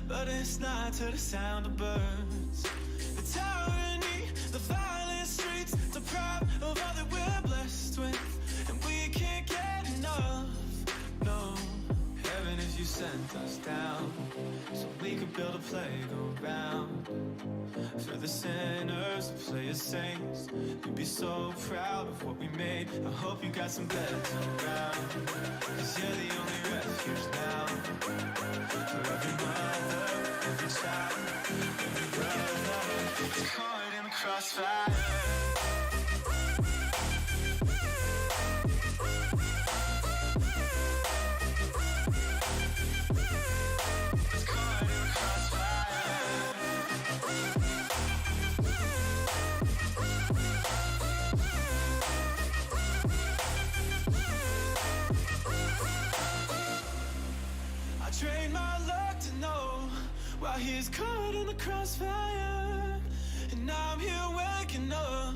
but it's not to the sound of birds. The tyranny, the violent streets, deprived of all that we're blessed with, and we can't get enough, no. Heaven if you sent us down, so we could build a playground for the sinners, the play as saints. You'd be so proud of what we made. I hope you got some beds around, 'cause you're the only refuge now for every mother, every child, every brother caught in the crossfire. Train my luck to know while he's caught in the crossfire, and I'm here waking up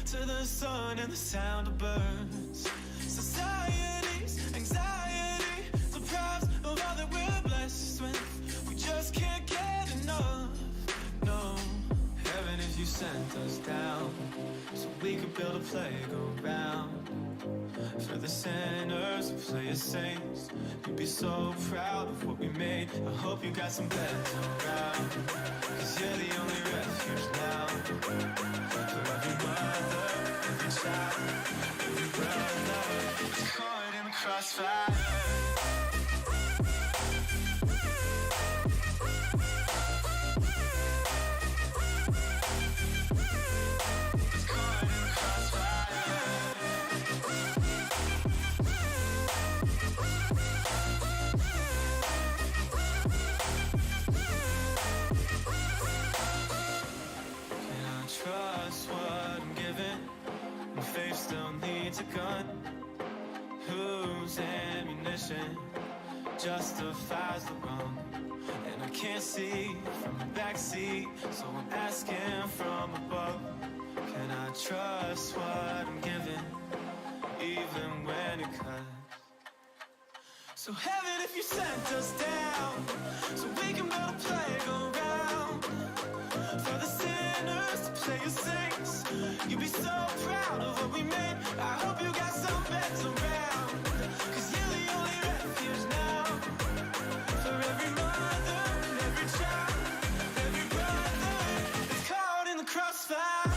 to the sun and the sound of birds. Society's anxiety deprives of all that we're blessed with. We just can't get enough, no. Heaven if you sent us down, so we could build a playground for the sinners who play as saints. You'd be so proud of what we made. I hope you got some beds around, 'cause you're the only refuge now for every mother, every child, every brother caught in the crossfire. Trust what I'm given, and faith still needs a gun. Whose ammunition justifies the run? And I can't see from the backseat, so I'm asking from above. Can I trust what I'm given, even when it cuts? So heaven if you sent us down, so we can build a playground for the sinners to play as saints. You'd be so proud of what we made. I hope you got some beds around, 'cause you're the only refuge now for every mother, every child, every brother that's caught in the crossfire.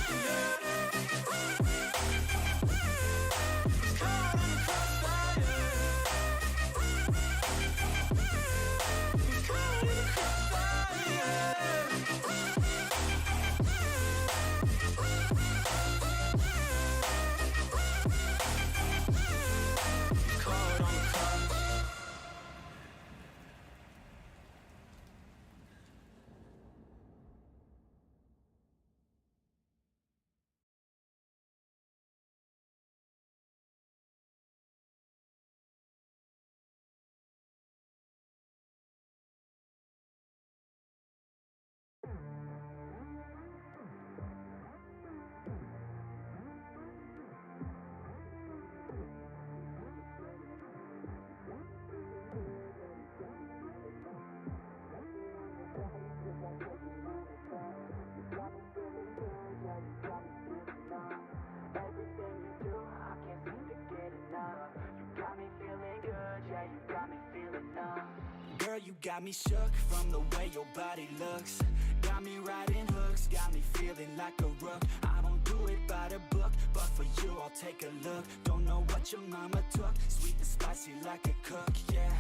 Girl, you got me shook from the way your body looks. Got me riding hooks, got me feeling like a rook. I don't do it by the book, but for you I'll take a look. Don't know what your mama took, sweet and spicy like a cook, yeah.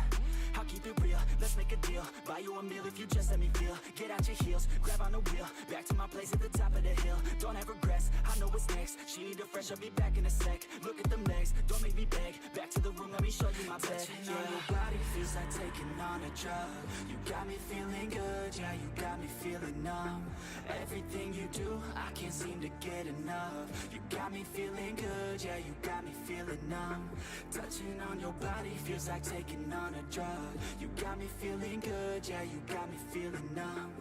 I'll keep it real, let's make a deal. Buy you a meal if you just let me feel. Get out your heels, grab on the wheel. Back to my place at the top of the hill. Don't have regrets, I know what's next. She need a fresh, I'll be back in a sec. Look at them legs, don't make me beg. Back to the room, let me show you my bed. Touching on your body feels like taking on a drug. You got me feeling good, yeah, you got me feeling numb. Everything you do, I can't seem to get enough. You got me feeling good, yeah, you got me feeling numb. Touching on your body feels like taking on a drug. You got me feeling good, yeah, you got me feeling numb.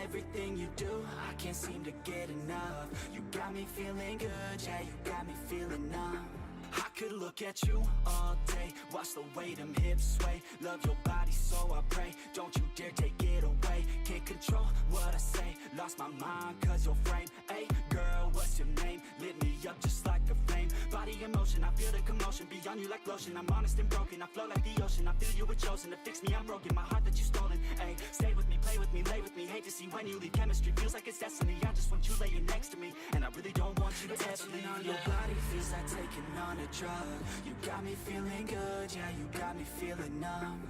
Everything you do, I can't seem to get enough. You got me feeling good, yeah, you got me feeling numb. I could look at you all day, watch the way them hips sway. Love your body, so I pray, don't you dare take it away. Can't control what I say, lost my mind cause your frame. Hey girl, what's your name? Lit me up just like a flame. Body in motion, I feel the commotion, beyond you like lotion. I'm honest and broken, I flow like the ocean. I feel you were chosen to fix me, I'm broken. My heart that you stolen, hey. Stay with me, play with me, lay with me. Hate to see when you leave, chemistry feels like it's destiny. I just want you laying next to me, and I really don't want you to ever leave. On your body feels like taking on a drug. You got me feeling good, yeah, you got me feeling numb.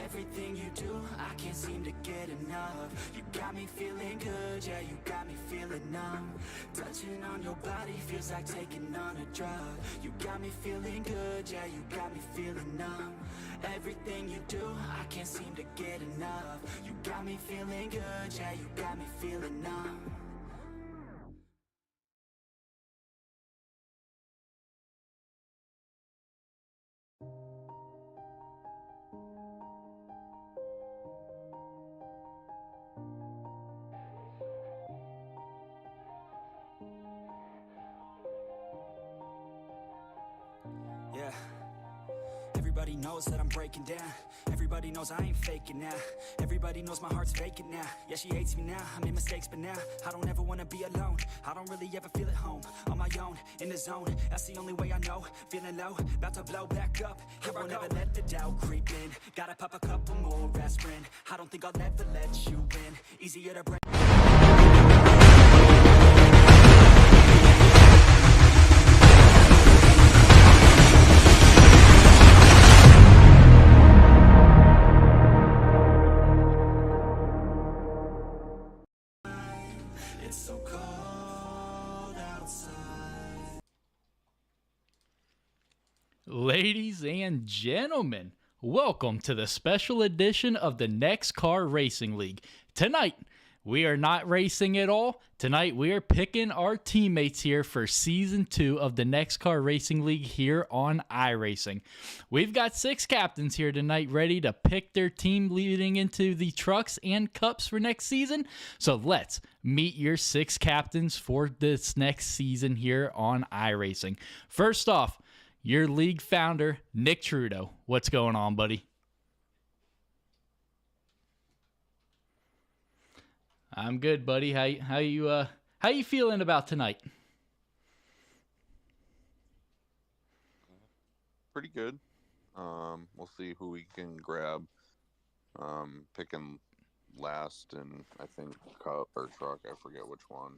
Everything you do, I can't seem to get enough. You got me feeling good, yeah, you got me feeling numb. Touching on your body feels like taking on a drug. You got me feeling good, yeah, you got me feeling numb. Everything you do, I can't seem to get enough. You got me feeling good, yeah, you got me feeling numb. Yeah. Everybody knows that I'm breaking down. Everybody knows I ain't faking now. Everybody knows my heart's vacant now. Yeah, she hates me now, I made mistakes but now I don't ever wanna be alone. I don't really ever feel at home. On my own, in the zone, that's the only way I know. Feeling low, about to blow back up. Here I won't ever let the doubt creep in. Gotta pop a couple more aspirin. I don't think I'll ever let you in. Easier to break. It's so cold outside. Ladies and gentlemen, welcome to the special edition of the NEXXTCAR Racing League. Tonight, we are not racing at all. Tonight, we are picking our teammates here for Season 2 of the NEXXTCAR Racing League here on iRacing. We've got 6 captains here tonight ready to pick their team leading into the trucks and cups for next season. So let's meet your 6 captains for this next season here on iRacing. First off, your league founder, Nick Trudeau. What's going on, buddy? I'm good, buddy. How you feeling about tonight? Pretty good. We'll see who we can grab. Picking last in, I think, cup or truck. I forget which one.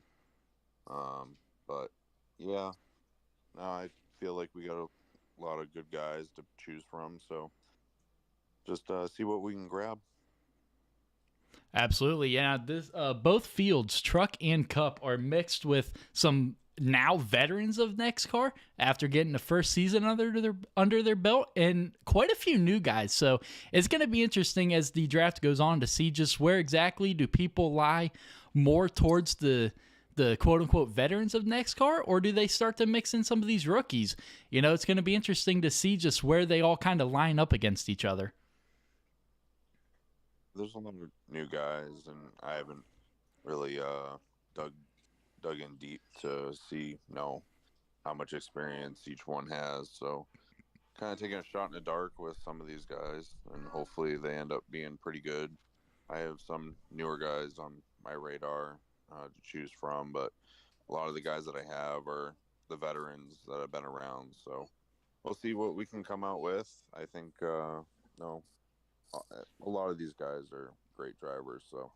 But yeah, no, I feel like we got a lot of good guys to choose from. So just see what we can grab. Absolutely, yeah. This both fields, truck and cup, are mixed with some now veterans of NEXXTCAR after getting the first season under their belt, and quite a few new guys. So it's going to be interesting as the draft goes on to see just where exactly do people lie more towards the quote unquote veterans of NEXXTCAR, or do they start to mix in some of these rookies? You know, it's going to be interesting to see just where they all kind of line up against each other. There's a lot of new guys, and I haven't really dug in deep to see how much experience each one has. So kind of taking a shot in the dark with some of these guys, and hopefully they end up being pretty good. I have some newer guys on my radar to choose from, but a lot of the guys that I have are the veterans that have been around. So we'll see what we can come out with. I think a lot of these guys are great drivers, so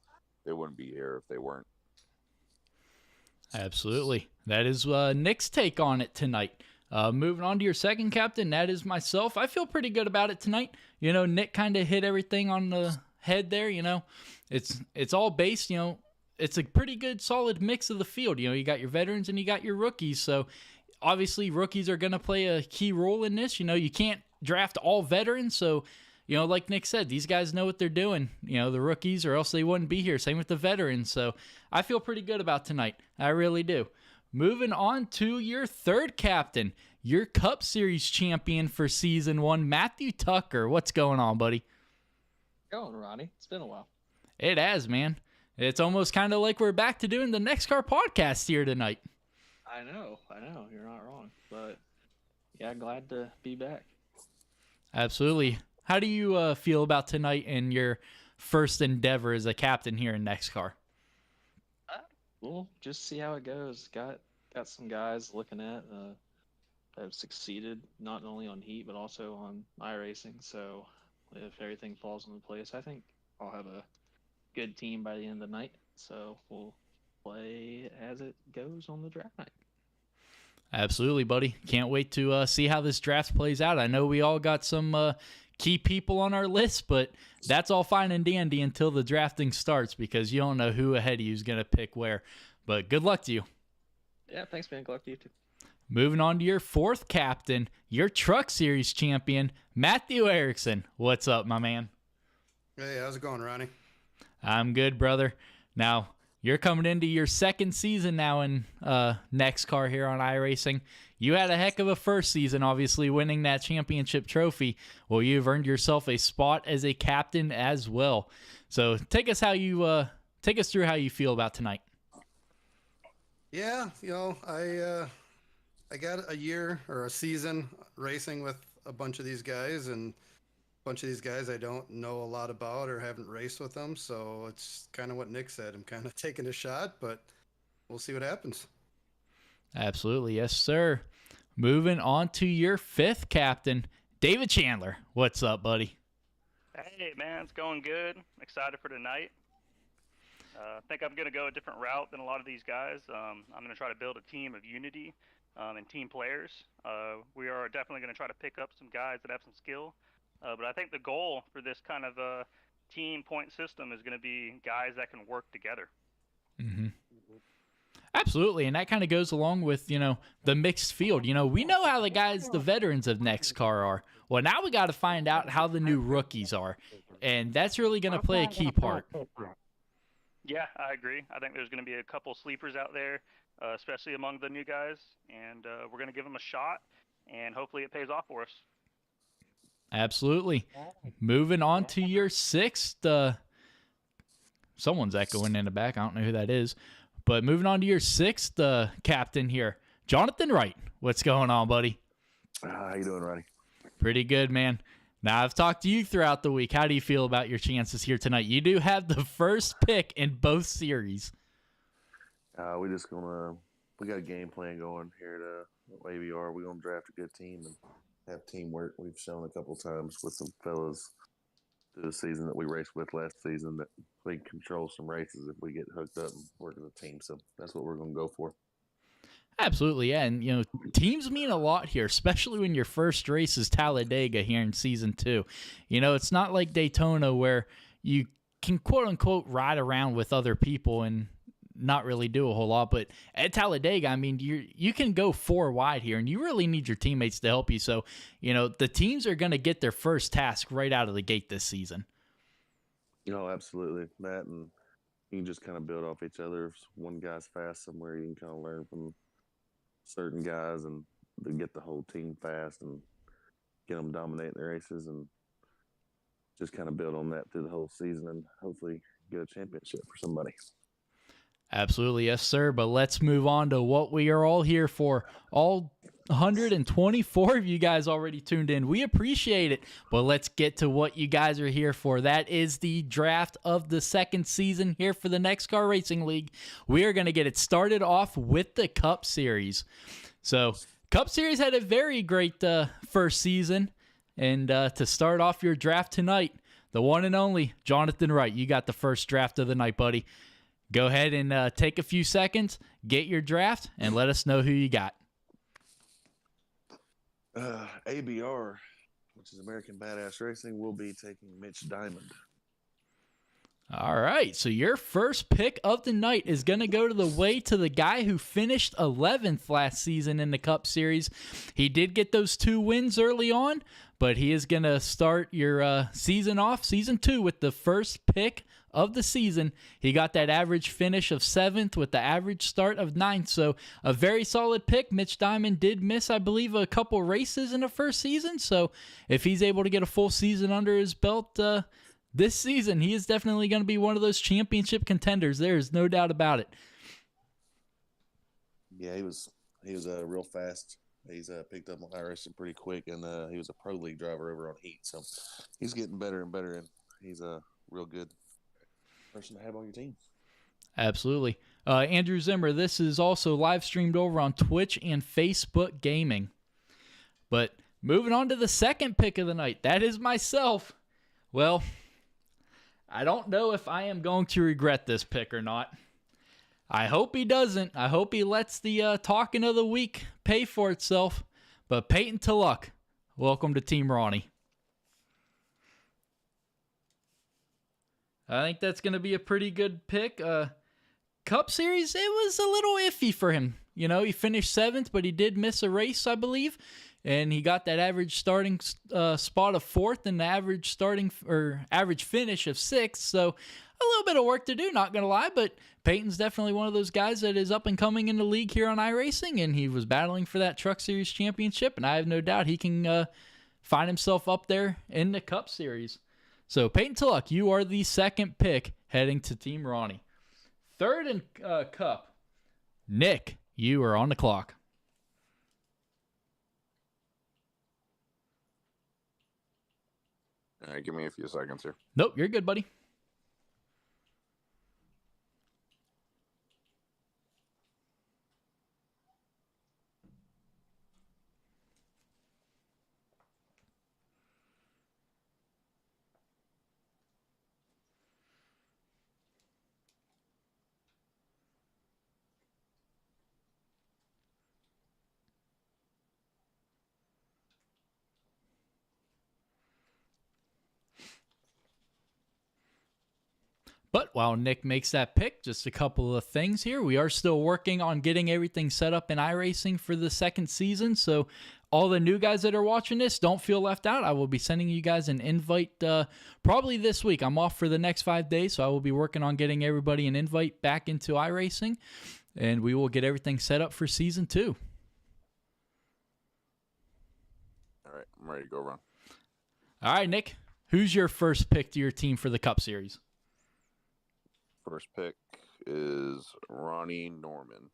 they wouldn't be here if they weren't. Absolutely. That is Nick's take on it tonight. Moving on to your second captain, that is myself. I feel pretty good about it tonight. You know, Nick kind of hit everything on the head there. You know, it's all based, you know, it's a pretty good solid mix of the field. You know, you got your veterans and you got your rookies. So obviously rookies are going to play a key role in this. You know, you can't draft all veterans. So, you know, like Nick said, these guys know what they're doing, you know, the rookies, or else they wouldn't be here. Same with the veterans. So I feel pretty good about tonight. I really do. Moving on to your third captain, your Cup Series champion for Season 1, Matthew Tucker. What's going on, buddy? Going, Ronnie. It's been a while. It has, man. It's almost kind of like we're back to doing the NEXXTCAR podcast here tonight. I know. You're not wrong. But, yeah, glad to be back. Absolutely. How do you feel about tonight and your first endeavor as a captain here in NEXXTCAR? We'll just see how it goes. Got some guys looking at that have succeeded not only on heat but also on iRacing. So if everything falls into place, I think I'll have a good team by the end of the night. So we'll play as it goes on the draft night. Absolutely, buddy. Can't wait to see how this draft plays out. I know we all got some key people on our list, but that's all fine and dandy until the drafting starts because you don't know who ahead of you is going to pick where. But good luck to you. Yeah, thanks, man. Good luck to you too. Moving on to your fourth captain, your Truck Series champion, Matthew Erickson. What's up, my man? Hey, how's it going, Ronnie? I'm good, brother. Now, you're coming into your second season now in NEXXTCAR here on iRacing. You had a heck of a first season, obviously, winning that championship trophy. Well, you've earned yourself a spot as a captain as well. So take us through how you feel about tonight. Yeah, I got a year or a season racing with a bunch of these guys, and a bunch of these guys I don't know a lot about or haven't raced with them. So it's kind of what Nick said. I'm kind of taking a shot, but we'll see what happens. Absolutely. Yes, sir. Moving on to your fifth captain, David Chandler. What's up, buddy? Hey, man, it's going good. Excited for tonight. I think I'm going to go a different route than a lot of these guys. I'm going to try to build a team of unity and team players. We are definitely going to try to pick up some guys that have some skill. But I think the goal for this kind of team point system is going to be guys that can work together. Mm-hmm. Absolutely, and that kind of goes along with, the mixed field. We know how the veterans of NEXXTCAR are. Well, now we got to find out how the new rookies are, and that's really going to play a key part. Yeah, I agree. I think there's going to be a couple sleepers out there, especially among the new guys, and we're going to give them a shot, and hopefully it pays off for us. Absolutely. Moving on to your sixth. Someone's echoing in the back. I don't know who that is. But moving on to your sixth captain here, Jonathan Wright. What's going on, buddy? How you doing, Ronnie? Pretty good, man. Now, I've talked to you throughout the week. How do you feel about your chances here tonight? You do have the first pick in both series. We got a game plan going here at ABR. We're going to draft a good team and have teamwork. We've shown a couple times with some fellas through the season that we raced with last season that we can control some races if we get hooked up and work as a team. So that's what we're going to go for. Absolutely, yeah. And, teams mean a lot here, especially when your first race is Talladega here in Season 2. It's not like Daytona where you can, quote-unquote, ride around with other people and not really do a whole lot. But at Talladega, I mean, you can go 4 wide here, and you really need your teammates to help you. So, the teams are going to get their first task right out of the gate this season. Absolutely, Matt, and you can just kind of build off each other. If one guy's fast somewhere, you can kind of learn from certain guys and to get the whole team fast and get them dominating the races and just kind of build on that through the whole season and hopefully get a championship for somebody. Absolutely, yes, sir. But let's move on to what we are all here for. All 124 of you guys already tuned in. We appreciate it. But let's get to what you guys are here for. That is the draft of the second season here for the NEXXTCAR Racing League. We are going to get it started off with the Cup Series. So, Cup Series had a very great first season. And to start off your draft tonight, the one and only Jonathan Wright. You got the first draft of the night, buddy. Go ahead and take a few seconds, get your draft, and let us know who you got. ABR, which is American Badass Racing, will be taking Mitch Diamond. All right, so your first pick of the night is going to go to the guy who finished 11th last season in the Cup Series. He did get those 2 wins early on, but he is going to start your season 2, with the first pick of the season. He got that average finish of 7th with the average start of 9th, so a very solid pick. Mitch Diamond did miss, I believe, a couple races in the first season, so if he's able to get a full season under his belt this season, he is definitely going to be one of those championship contenders. There is no doubt about it. Yeah, he was real fast He's picked up iRacing pretty quick, and he was a pro league driver over on Heat, so he's getting better and better, and he's a real good person to have on your team. Absolutely. Andrew Zimmer, this is also live streamed over on Twitch and Facebook Gaming. But moving on to the second pick of the night, that is myself. Well, I don't know if I am going to regret this pick or not. I hope he doesn't. I hope he lets the talking of the week pay for itself. But Peyton Tulloch, welcome to Team Ronnie. I think that's going to be a pretty good pick. Cup Series, it was a little iffy for him. You know, he finished 7th, but he did miss a race, I believe. And he got that average starting spot of 4th and the average finish of 6th. So a little bit of work to do, not going to lie. But Peyton's definitely one of those guys that is up and coming in the league here on iRacing. And he was battling for that Truck Series championship. And I have no doubt he can find himself up there in the Cup Series. So Peyton Tulloch, you are the second pick heading to Team Ronnie. Third in Cup, Nick, you are on the clock. All right, give me a few seconds here. Nope, you're good, buddy. But while Nick makes that pick, just a couple of things here. We are still working on getting everything set up in iRacing for the second season. So all the new guys that are watching this, don't feel left out. I will be sending you guys an invite probably this week. I'm off for the next 5 days, so I will be working on getting everybody an invite back into iRacing. And we will get everything set up for Season 2. All right, I'm ready to go, Ron. All right, Nick. Who's your first pick to your team for the Cup Series? First pick is Ronnie Norman.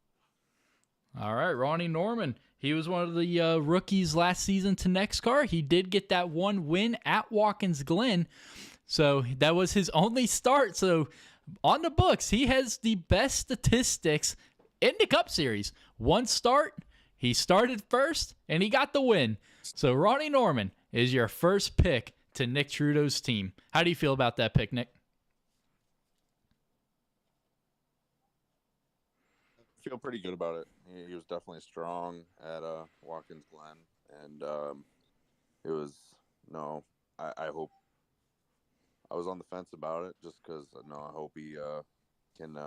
All right, Ronnie Norman. He was one of the rookies last season to NEXXTCAR. He did get that one win at Watkins Glen. So that was his only start. So on the books, he has the best statistics in the Cup Series. One start, he started first, and he got the win. So Ronnie Norman is your first pick to Nick Trudeau's team. How do you feel about that pick, Nick? Feel pretty good about it. He was definitely strong at Watkins Glen, and it was I hope I was on the fence about it just because I hope he can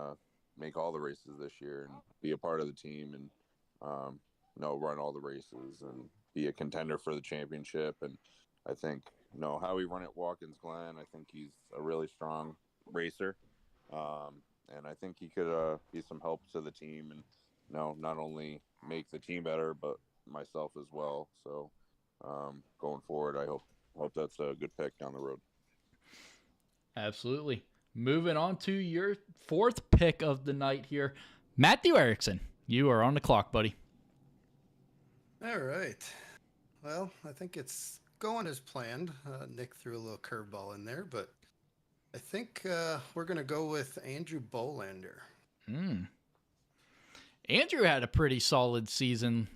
make all the races this year and be a part of the team and run all the races and be a contender for the championship. And I think how he run at Watkins Glen, I think he's a really strong racer. And I think he could be some help to the team and, not only make the team better, but myself as well. So going forward, I hope that's a good pick down the road. Absolutely. Moving on to your fourth pick of the night here. Matthew Erickson, you are on the clock, buddy. All right. Well, I think it's going as planned. Nick threw a little curveball in there, but I think we're going to go with Andrew Bolander. Andrew had a pretty solid season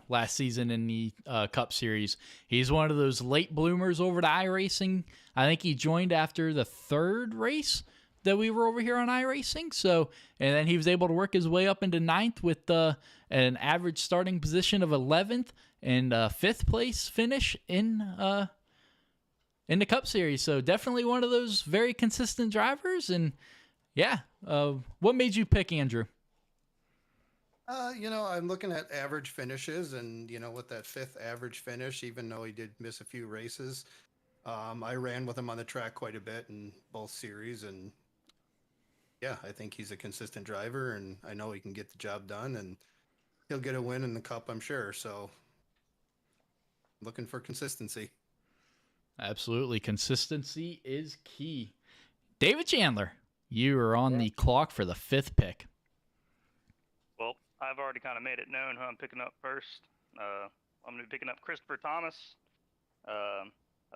last season in the Cup Series. He's one of those late bloomers over to iRacing. I think he joined after the third race that we were over here on iRacing. So, and then he was able to work his way up into 9th with an average starting position of 11th and 5th place finish in the Cup Series. So definitely one of those very consistent drivers. And yeah, what made you pick Andrew? I'm looking at average finishes and, with that 5th average finish, even though he did miss a few races, I ran with him on the track quite a bit in both series. And yeah, I think he's a consistent driver and I know he can get the job done and he'll get a win in the Cup, I'm sure. So looking for consistency. Absolutely. Consistency is key. David Chandler, you are on the clock for the 5th pick. Well, I've already kind of made it known who I'm picking up first. I'm going to be picking up Christopher Thomas. I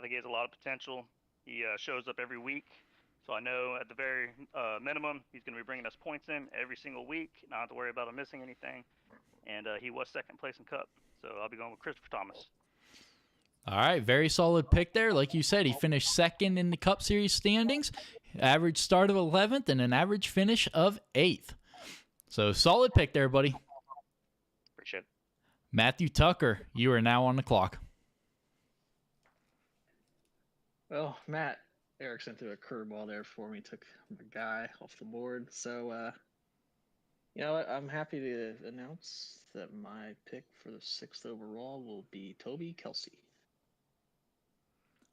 think he has a lot of potential. He shows up every week. So I know at the very minimum, he's going to be bringing us points in every single week. Not have to worry about him missing anything. And he was second place in Cup. So I'll be going with Christopher Thomas. All right, very solid pick there. Like you said, he finished second in the Cup Series standings, average start of 11th, and an average finish of 8th. So solid pick there, buddy. Appreciate it. Matthew Tucker, you are now on the clock. Well, Matt Erickson threw a curveball there for me, took my guy off the board. So, you know what? I'm happy to announce that my pick for the 6th overall will be Toby Kelsey.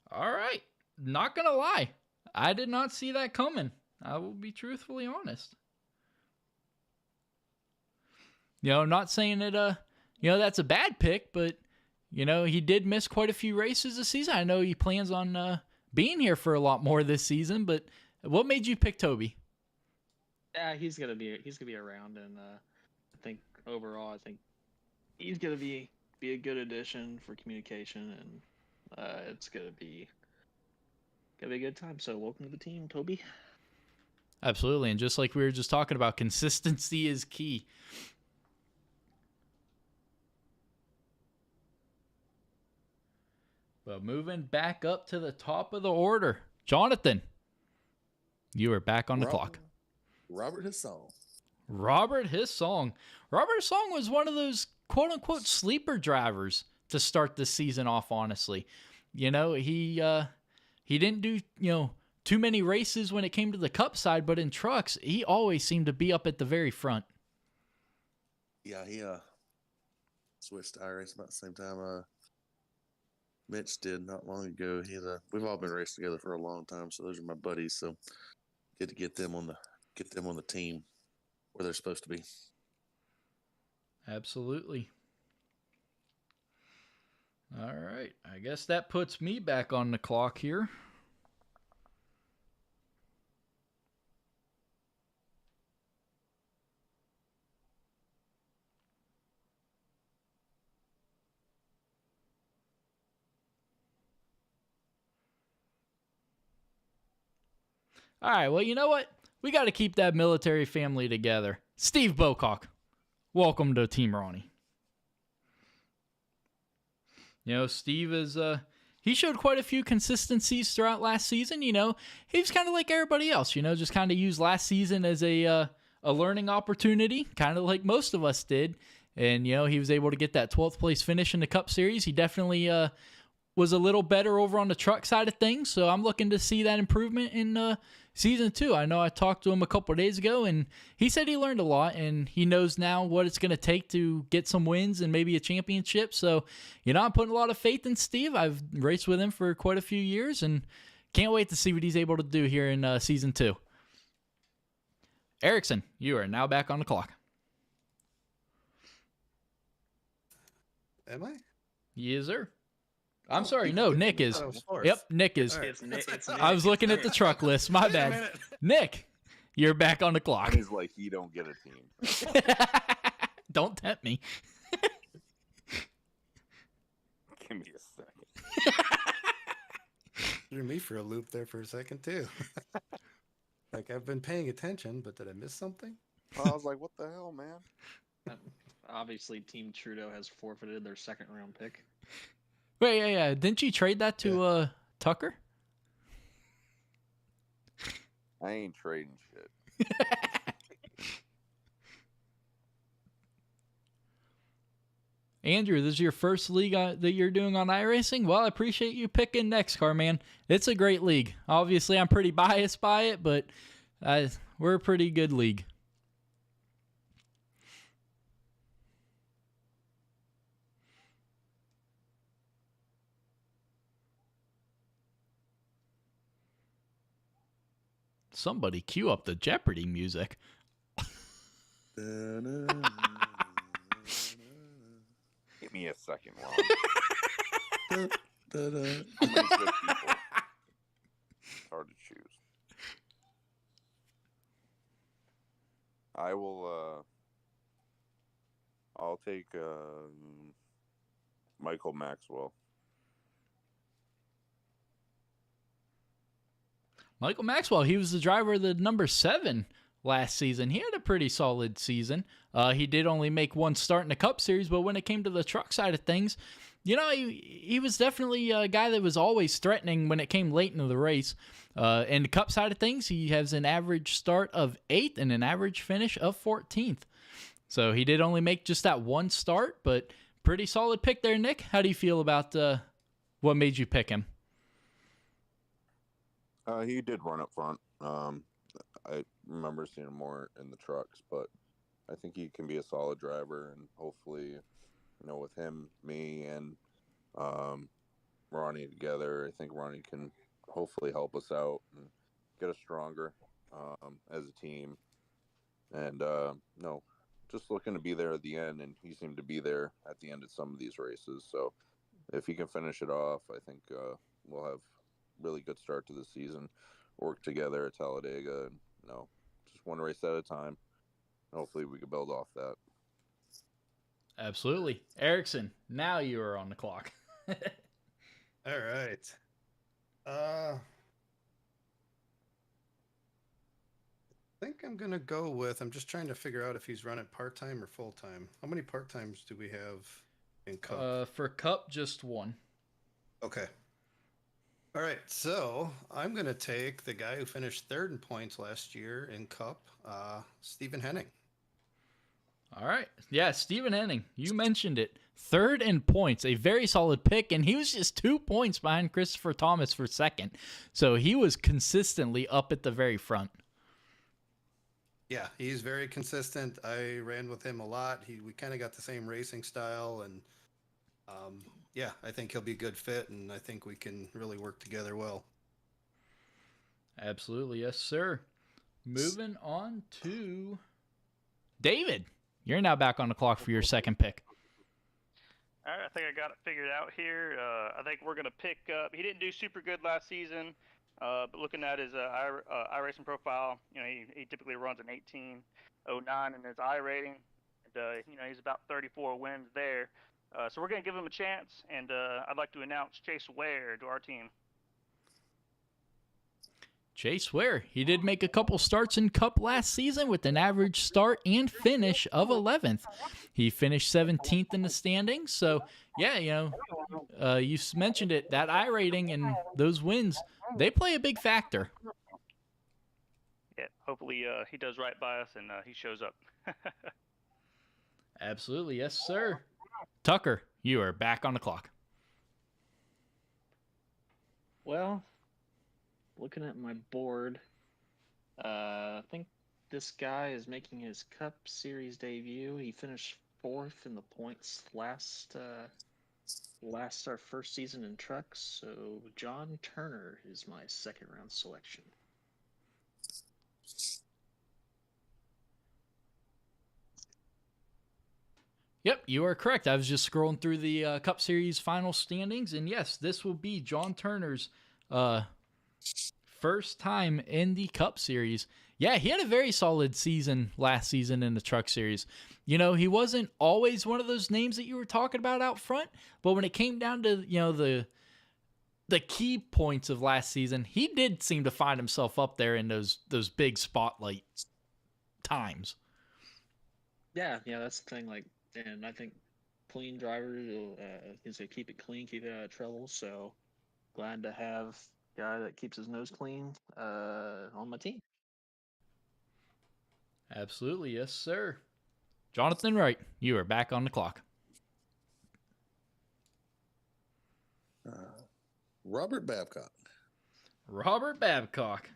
All right. Not going to lie. I did not see that coming. I will be truthfully honest. You know, I'm not saying that, that's a bad pick, but, he did miss quite a few races this season. I know he plans on being here for a lot more this season, but what made you pick Toby? Yeah, he's gonna be around, and I think overall, he's gonna be a good addition for communication, and it's gonna be a good time. So welcome to the team, Toby. Absolutely, and just like we were just talking about, consistency is key. But moving back up to the top of the order, Jonathan, you are back on the clock. Robert Hassan. Robert Hissong. Robert Hissong was one of those quote-unquote sleeper drivers to start the season off, honestly. He didn't do, too many races when it came to the Cup side, but in trucks, he always seemed to be up at the very front. Yeah, he switched to iRace about the same time Mitch did not long ago. We've all been racing together for a long time, so those are my buddies. So good to get them on the team where they're supposed to be. Absolutely. All right. I guess that puts me back on the clock here. All right, well, you know what? We got to keep that military family together. Steve Bocock, welcome to Team Ronnie. Steve is, he showed quite a few consistencies throughout last season. He's kind of like everybody else, just kind of used last season as a learning opportunity, kind of like most of us did. And, he was able to get that 12th place finish in the Cup Series. He definitely was a little better over on the truck side of things. So I'm looking to see that improvement in Season 2. I know I talked to him a couple of days ago, and he said he learned a lot, and he knows now what it's going to take to get some wins and maybe a championship. So, I'm putting a lot of faith in Steve. I've raced with him for quite a few years, and can't wait to see what he's able to do here in Season 2. Erickson, you are now back on the clock. Am I? Yes, sir. I'm sorry. No, Nick is. Yep, Nick is. It's Nick. I was looking at the truck list. My bad. Nick, you're back on the clock. He's like, you don't get a team. Don't tempt me. Give me a second. Threw me for a loop there for a second, too. Like, I've been paying attention, but did I miss something? I was like, what the hell, man? Obviously, Team Trudeau has forfeited their 2nd round pick. Wait, yeah. Didn't you trade that to Tucker? I ain't trading shit. Andrew, this is your first league that you're doing on iRacing? Well, I appreciate you picking NEXXTCAR, man. It's a great league. Obviously, I'm pretty biased by it, but we're a pretty good league. Somebody cue up the Jeopardy music. Give me a second, Ron. Too many good people. It's hard to choose. I will. I'll take Michael Maxwell. Michael Maxwell, he was the driver of the number 7 last season. He had a pretty solid season. He did only make one start in the Cup Series, but when it came to the truck side of things, he was definitely a guy that was always threatening when it came late into the race. In the Cup side of things, he has an average start of 8th and an average finish of 14th. So he did only make just that one start, but pretty solid pick there, Nick. How do you feel about what made you pick him? He did run up front. I remember seeing him more in the trucks, but I think he can be a solid driver, and hopefully, with him, me, and Ronnie together, I think Ronnie can hopefully help us out and get us stronger as a team. And just looking to be there at the end, and he seemed to be there at the end of some of these races. So if he can finish it off, I think we'll have really good start to the season. Work together at Talladega, and just one race at a time. Hopefully, we can build off that. Absolutely, Erickson. Now you are on the clock. All right. I think I'm gonna go with. I'm just trying to figure out if he's running part-time or full-time. How many part-times do we have in Cup? For Cup, just one. Okay. All right, so I'm going to take the guy who finished 3rd in points last year in Cup, Stephen Henning. All right. Yeah, Stephen Henning. You mentioned it. 3rd in points, a very solid pick, and he was just 2 points behind Christopher Thomas for 2nd. So he was consistently up at the very front. Yeah, he's very consistent. I ran with him a lot. We kind of got the same racing style, and yeah, I think he'll be a good fit, and I think we can really work together well. Absolutely, yes, sir. Moving on to David. You're now back on the clock for your 2nd pick. All right, I think I got it figured out here. I think we're going to pick up. He didn't do super good last season, but looking at his iRacing profile, he typically runs an 18.09 in his iRating. And, he's about 34 wins there. So we're going to give him a chance, and I'd like to announce Chase Ware to our team. Chase Ware, he did make a couple starts in Cup last season with an average start and finish of 11th. He finished 17th in the standings. So, yeah, you mentioned it, that iRating and those wins, they play a big factor. Yeah, hopefully he does right by us and he shows up. Absolutely, yes, sir. Tucker, you are back on the clock. Well, looking at my board, I think this guy is making his Cup Series debut. He finished 4th in the points last our first season in trucks. So John Turner is my 2nd round selection. Yep, you are correct. I was just scrolling through the Cup Series final standings, and yes, this will be John Turner's first time in the Cup Series. Yeah, he had a very solid season last season in the Truck Series. He wasn't always one of those names that you were talking about out front, but when it came down to, the key points of last season, he did seem to find himself up there in those big spotlight times. Yeah, that's the thing. And I think clean drivers, he's going to keep it clean, keep it out of trouble. So glad to have a guy that keeps his nose clean on my team. Absolutely, yes, sir. Jonathan Wright, you are back on the clock. Robert Babcock. Robert Babcock.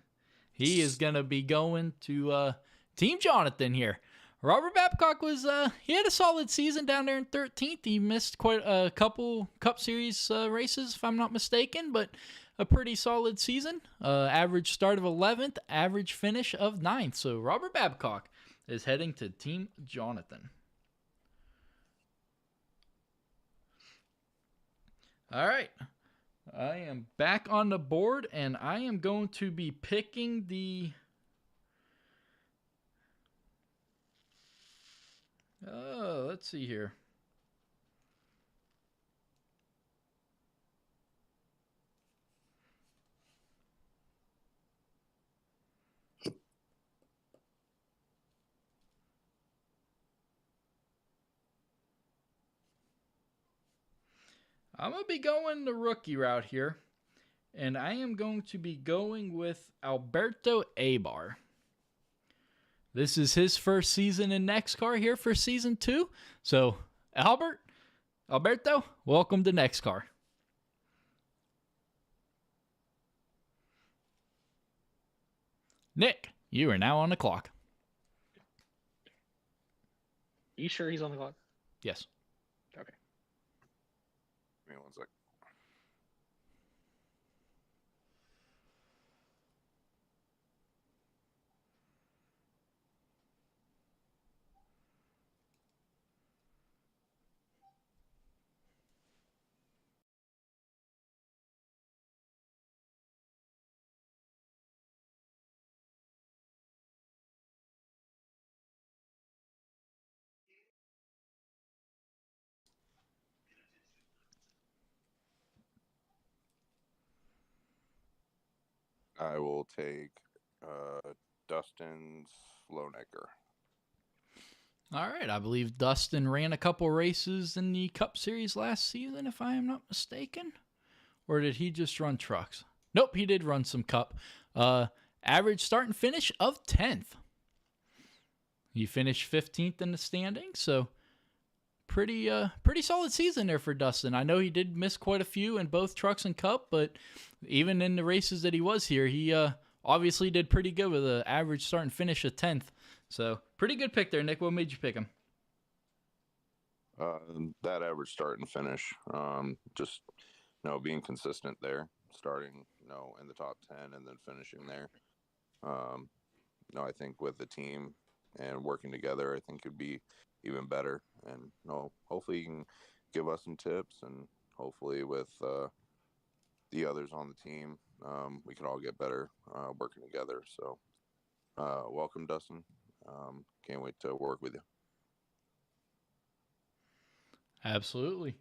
He is going to be going to Team Jonathan here. Robert Babcock he had a solid season down there in 13th. He missed quite a couple Cup Series races, if I'm not mistaken, but a pretty solid season. Average start of 11th, average finish of 9th. So Robert Babcock is heading to Team Jonathan. All right. I am back on the board, and I am going to be picking the... let's see here. I'm going to be going the rookie route here, and I am going to be going with Alberto Abar. This is his first season in NEXXTCAR here for season 2. So, Alberto, welcome to NEXXTCAR. Nick, you are now on the clock. You sure he's on the clock? Yes. Okay. Give me one sec. I will take Dustin Slownecker. All right, I believe Dustin ran a couple races in the Cup Series last season, if I am not mistaken. Or did he just run trucks? Nope, he did run some Cup. Average start and finish of 10th. He finished 15th in the standings, so pretty solid season there for Dustin. I know he did miss quite a few in both trucks and Cup, but even in the races that he was here, he obviously did pretty good with an average start and finish of 10th. So, pretty good pick there, Nick. What made you pick him? That average start and finish. Just, being consistent there, starting, in the top 10 and then finishing there. I think with the team and working together, I think it'd be even better. And, hopefully he can give us some tips, and hopefully with the others on the team, we can all get better working together. So, welcome, Dustin. Can't wait to work with you. Absolutely.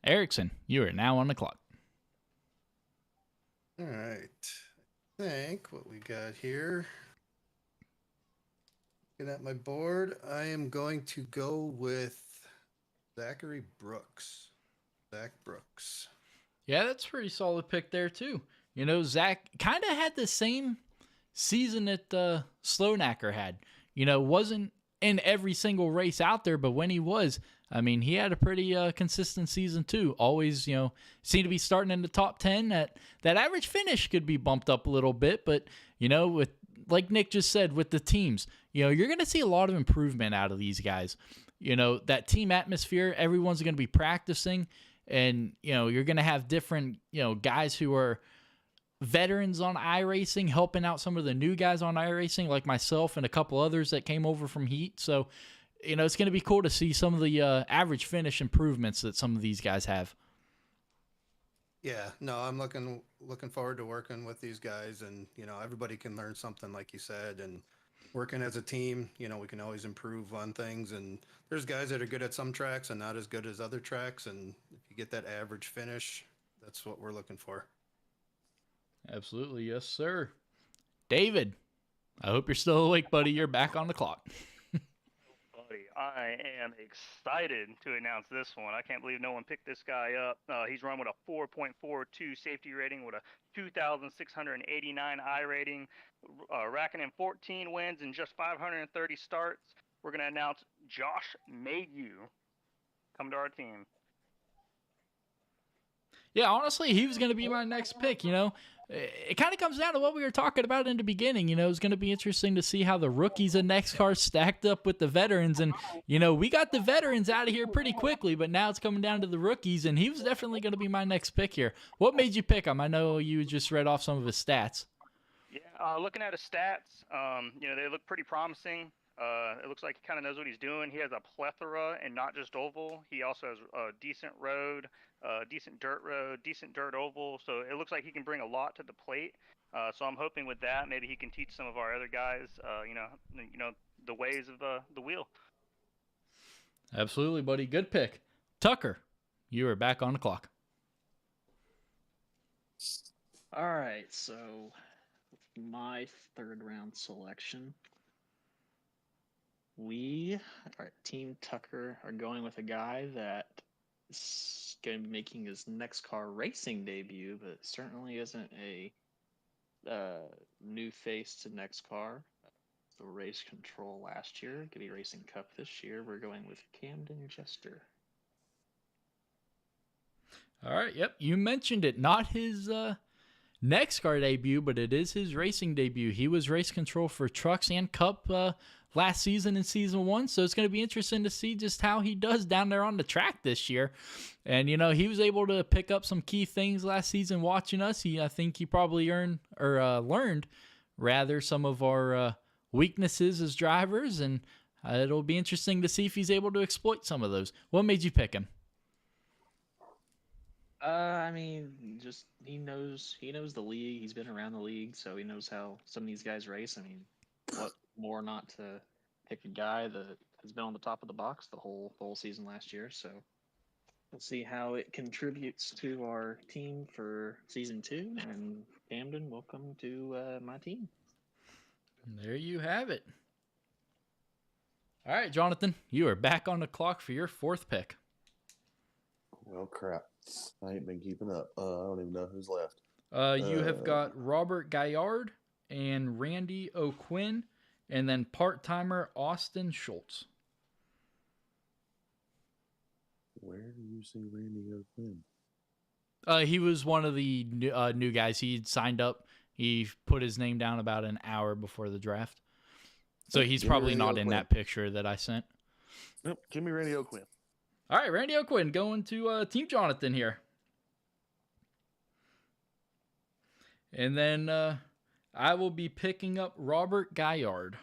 Erickson, you are now on the clock. All right. I think what we got here. Looking at my board, I am going to go with Zachary Brooks. Zach Brooks. Yeah, that's a pretty solid pick there, too. Zach kind of had the same season that Slownecker had. Wasn't in every single race out there, but when he was, he had a pretty consistent season too. Always, seemed to be starting in the top 10. That average finish could be bumped up a little bit, but, with like Nick just said, with the teams, you're going to see a lot of improvement out of these guys. That team atmosphere, everyone's going to be practicing, and, you're going to have different, guys who are veterans on iRacing helping out some of the new guys on iRacing, like myself and a couple others that came over from Heat. So, it's going to be cool to see some of the average finish improvements that some of these guys have. Yeah, no, I'm looking forward to working with these guys, and everybody can learn something, like you said, and working as a team, we can always improve on things. And there's guys that are good at some tracks and not as good as other tracks, and if you get that average finish, that's what we're looking for. Absolutely, yes, sir. David, I hope you're still awake, buddy. You're back on the clock. Buddy, I am excited to announce this one. I can't believe no one picked this guy up. He's run with a 4.42 safety rating with a 2,689 I rating, racking in 14 wins and just 530 starts. We're going to announce Josh Mayhew come to our team. Yeah, honestly, he was going to be my next pick, It kind of comes down to what we were talking about in the beginning. It's going to be interesting to see how the rookies in NEXXTCAR stacked up with the veterans. And, we got the veterans out of here pretty quickly, but now it's coming down to the rookies, and he was definitely going to be my next pick here. What made you pick him? I know you just read off some of his stats. Yeah, looking at his stats, they look pretty promising. It looks like he kind of knows what he's doing. He has a plethora and not just oval. He also has a decent road, decent dirt road, decent dirt oval. So it looks like he can bring a lot to the plate. So I'm hoping with that, maybe he can teach some of our other guys, the ways of the wheel. Absolutely, buddy. Good pick. Tucker, you are back on the clock. All right, so my third round selection. We, our Team Tucker, are going with a guy that going to be making his NEXXTCAR Racing debut, but certainly isn't a new face to NEXXTCAR. The race control last year, going to be Racing Cup this year. We're going with Camden Jester. All right, yep, you mentioned it. Not his NEXXTCAR debut, but it is his racing debut. He was race control for Trucks and Cup last season in Season 1, so it's going to be interesting to see just how he does down there on the track this year. And, he was able to pick up some key things last season watching us. I think he probably learned some of our weaknesses as drivers, and it'll be interesting to see if he's able to exploit some of those. What made you pick him? I mean, just he knows the league. He's been around the league, so he knows how some of these guys race. I mean, what more not to pick a guy that has been on the top of the box the whole season last year. So we'll see how it contributes to our team for Season 2. And Camden, welcome to my team. There you have it. All right, Jonathan, you are back on the clock for your 4th pick. Well, crap. I ain't been keeping up. I don't even know who's left. You have got Robert Gaillard and Randy O'Quinn, and then part-timer Austin Schultz. Where do you see Randy O'Quinn? He was one of the new guys. He signed up. He put his name down about an hour before the draft. So he's probably not in that picture that I sent. Nope. Give me Randy O'Quinn. All right, Randy O'Quinn going to Team Jonathan here. And then I will be picking up Robert Gaillard.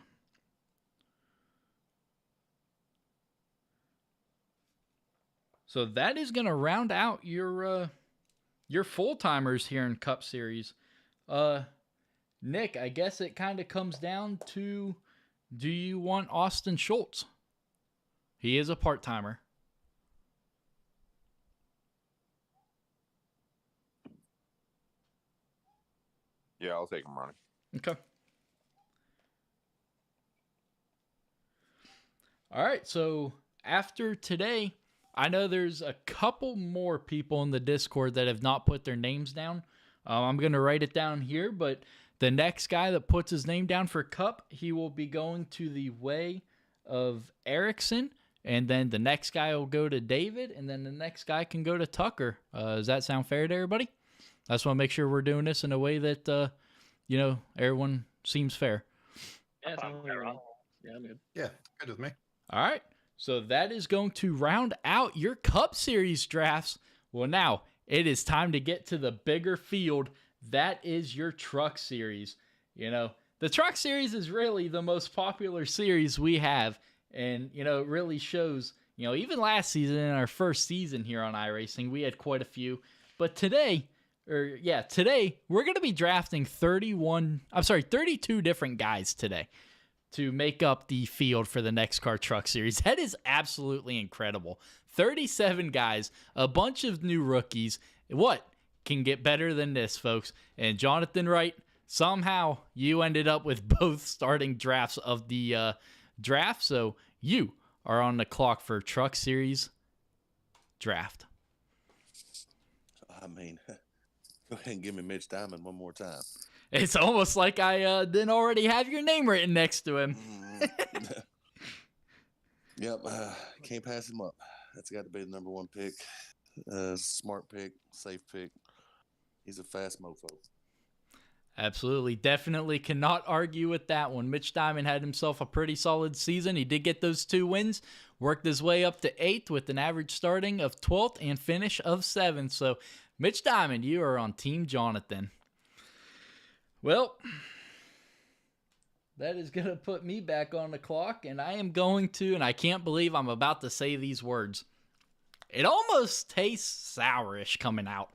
So that is going to round out your full-timers here in Cup Series. Nick, I guess it kind of comes down to, do you want Austin Schultz? He is a part-timer. Yeah, I'll take him, Ronnie. Okay. All right, so after today, I know there's a couple more people in the Discord that have not put their names down. I'm going to write it down here, but the next guy that puts his name down for Cup, he will be going to the way of Erickson, and then the next guy will go to David, and then the next guy can go to Tucker. Does that sound fair to everybody? I just want to make sure we're doing this in a way that, everyone seems fair. Yeah, I'm good. Yeah, good with me. All right. So that is going to round out your Cup Series drafts. Well, now it is time to get to the bigger field. That is your Truck Series. The Truck Series is really the most popular series we have. And, it really shows, even last season in our first season here on iRacing, we had quite a few. But today we're going to be drafting 32 different guys today to make up the field for the NEXXTCAR Truck Series. That is absolutely incredible. 37 guys, a bunch of new rookies. What can get better than this, folks? And Jonathan Wright, somehow you ended up with both starting drafts of the draft, so you are on the clock for Truck Series draft. I mean, go ahead and give me Mitch Diamond one more time. It's almost like I didn't already have your name written next to him. Yep, can't pass him up. That's got to be the number 1 pick. Smart pick, safe pick. He's a fast mofo. Absolutely. Definitely cannot argue with that one. Mitch Diamond had himself a pretty solid season. He did get those 2 wins, worked his way up to 8th with an average starting of 12th and finish of 7th. So, Mitch Diamond, you are on Team Jonathan. Well, that is going to put me back on the clock, and I am going to, and I can't believe I'm about to say these words. It almost tastes sourish coming out,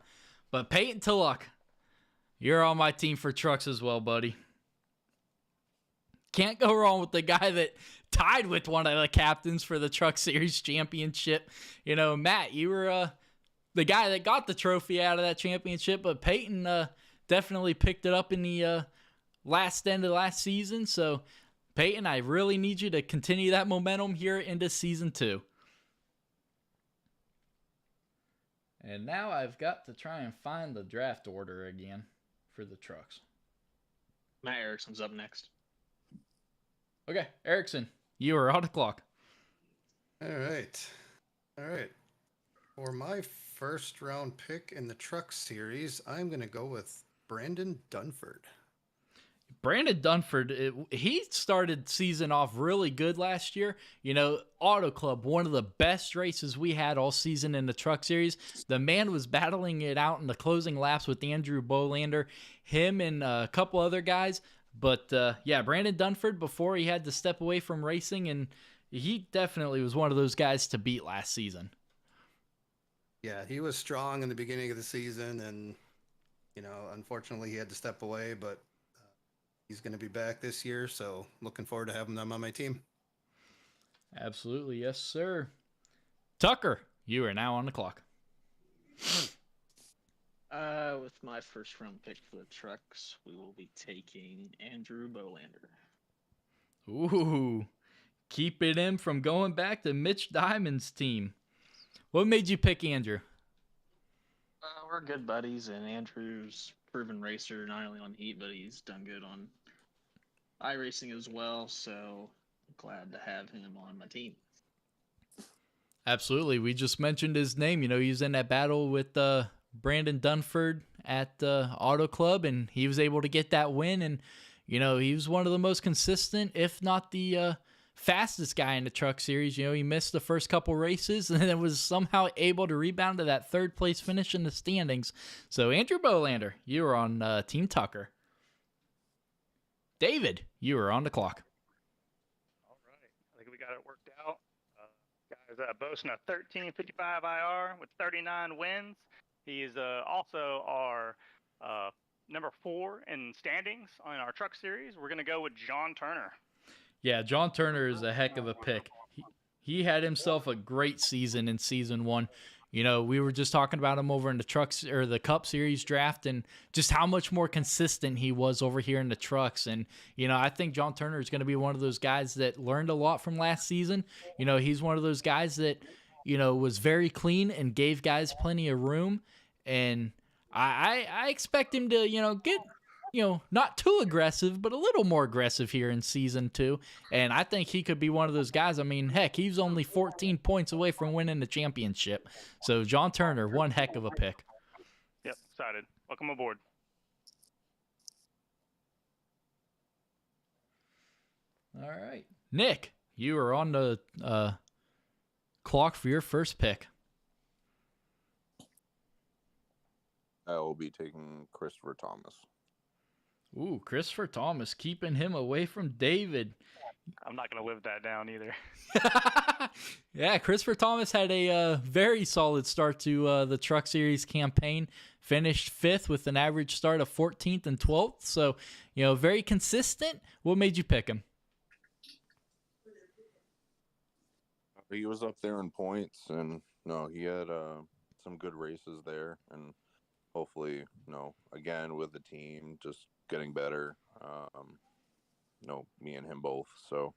but Peyton Tulloch, you're on my team for trucks as well, buddy. Can't go wrong with the guy that tied with one of the captains for the Truck Series championship. Matt, you were the guy that got the trophy out of that championship, but Peyton definitely picked it up in the last end of last season. So, Peyton, I really need you to continue that momentum here into Season 2. And now I've got to try and find the draft order again for the trucks. Matt Erickson's up next. Okay, Erickson, you are on the clock. All right. All right. For my first round pick in the truck series, I'm going to go with Brandon Dunford. Brandon Dunford, he started season off really good last year. You know, Auto Club, one of the best races we had all season in the truck series. The man was battling it out in the closing laps with Andrew Bolander, him and a couple other guys. But yeah, Brandon Dunford, before he had to step away from racing, and he definitely was one of those guys to beat last season. Yeah, he was strong in the beginning of the season, and, unfortunately he had to step away, but he's going to be back this year, so looking forward to having them on my team. Absolutely, yes, sir. Tucker, you are now on the clock. With my first round pick for the trucks, we will be taking Andrew Bolander. Ooh, keeping him from going back to Mitch Diamond's team. What made you pick Andrew? We're good buddies, and Andrew's proven racer, not only on heat, but he's done good on iRacing as well, so I'm glad to have him on my team. Absolutely. We just mentioned his name. You know, he was in that battle with Brandon Dunford at Auto Club, and he was able to get that win. And, you know, he was one of the most consistent, if not the fastest guy in the truck series. You know, he missed the first couple races and then was somehow able to rebound to that third place finish in the standings. So, Andrew Bolander, you are on Team Tucker. David, you are on the clock. All right. I think we got it worked out. Guys boasting a 1355 IR with 39 wins. He is also our number 4 in standings on our truck series. We're going to go with John Turner. Yeah, John Turner is a heck of a pick. He had himself a great season in season 1. You know, we were just talking about him over in the trucks or the Cup Series draft and just how much more consistent he was over here in the trucks. And, you know, I think John Turner is going to be one of those guys that learned a lot from last season. You know, he's one of those guys that, you know, was very clean and gave guys plenty of room. And I expect him to, you know, get, you know, not too aggressive, but a little more aggressive here in season 2. And I think he could be one of those guys. I mean, heck, he's only 14 points away from winning the championship. So John Turner, one heck of a pick. Yep, excited. Welcome aboard. All right. Nick, you are on the clock for your first pick. I will be taking Christopher Thomas. Ooh, Christopher Thomas, keeping him away from David. I'm not going to live that down either. Yeah, Christopher Thomas had a very solid start to the Truck Series campaign. Finished 5th with an average start of 14th and 12th. So, you know, very consistent. What made you pick him? He was up there in points, and no, he had some good races there, and hopefully, again with the team just getting better. Me and him both. So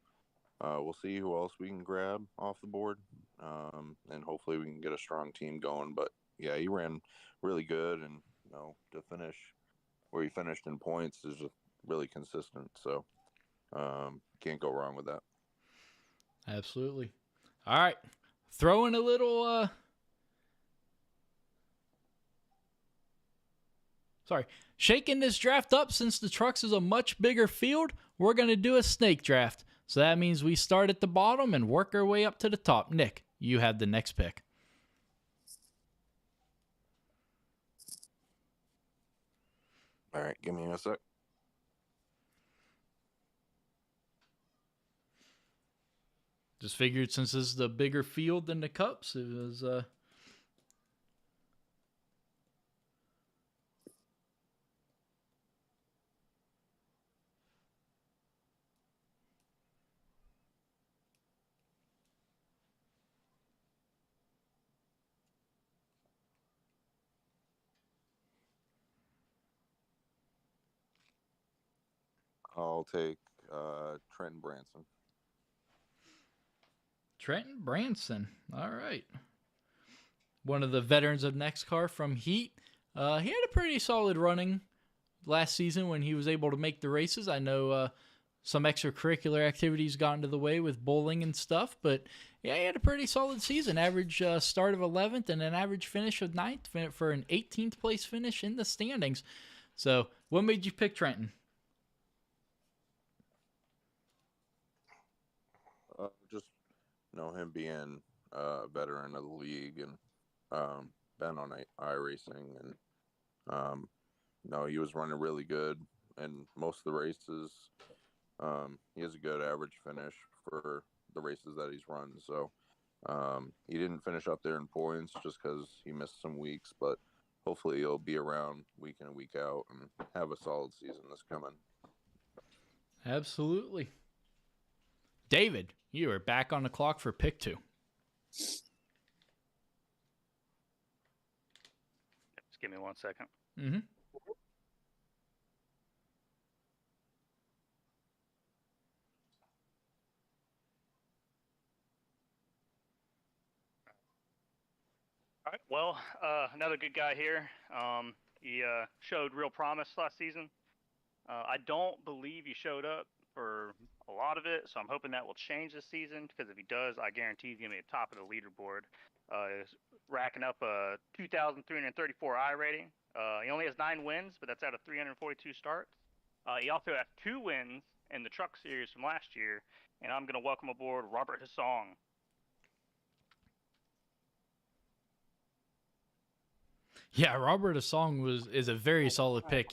we'll see who else we can grab off the board, and hopefully we can get a strong team going. But yeah, he ran really good, and to finish where he finished in points is just really consistent. So can't go wrong with that. Absolutely. All right, throw in a little. Shaking this draft up since the trucks is a much bigger field, we're going to do a snake draft. So that means we start at the bottom and work our way up to the top. Nick, you have the next pick. All right, give me a sec. Just figured since this is the bigger field than the Cups, it was... I'll take Trenton Branson. Trenton Branson. All right. one of the veterans of NEXXTCAR from Heat. He had a pretty solid running last season when he was able to make the races. I know some extracurricular activities got into the way with bowling and stuff, but yeah, he had a pretty solid season. Average start of 11th and an average finish of 9th for an 18th place finish in the standings. So, what made you pick Trenton? Just him being a veteran of the league and been on iRacing, and he was running really good in most of the races. He has a good average finish for the races that he's run. So he didn't finish up there in points just because he missed some weeks, but hopefully he'll be around week in and week out and have a solid season this coming. Absolutely. David, you are back on the clock for pick 2. Just give me 1 second. Mm-hmm. All right. Well, another good guy here. He showed real promise last season. I don't believe he showed up for a lot of it, so I'm hoping that will change this season, because if he does, I guarantee he's going to be at the top of the leaderboard. He's racking up a 2,334 I rating. He only has 9 wins, but that's out of 342 starts. He also has 2 wins in the truck series from last year, and I'm going to welcome aboard Robert Hassong. Yeah, Robert Hassong is a very solid pick.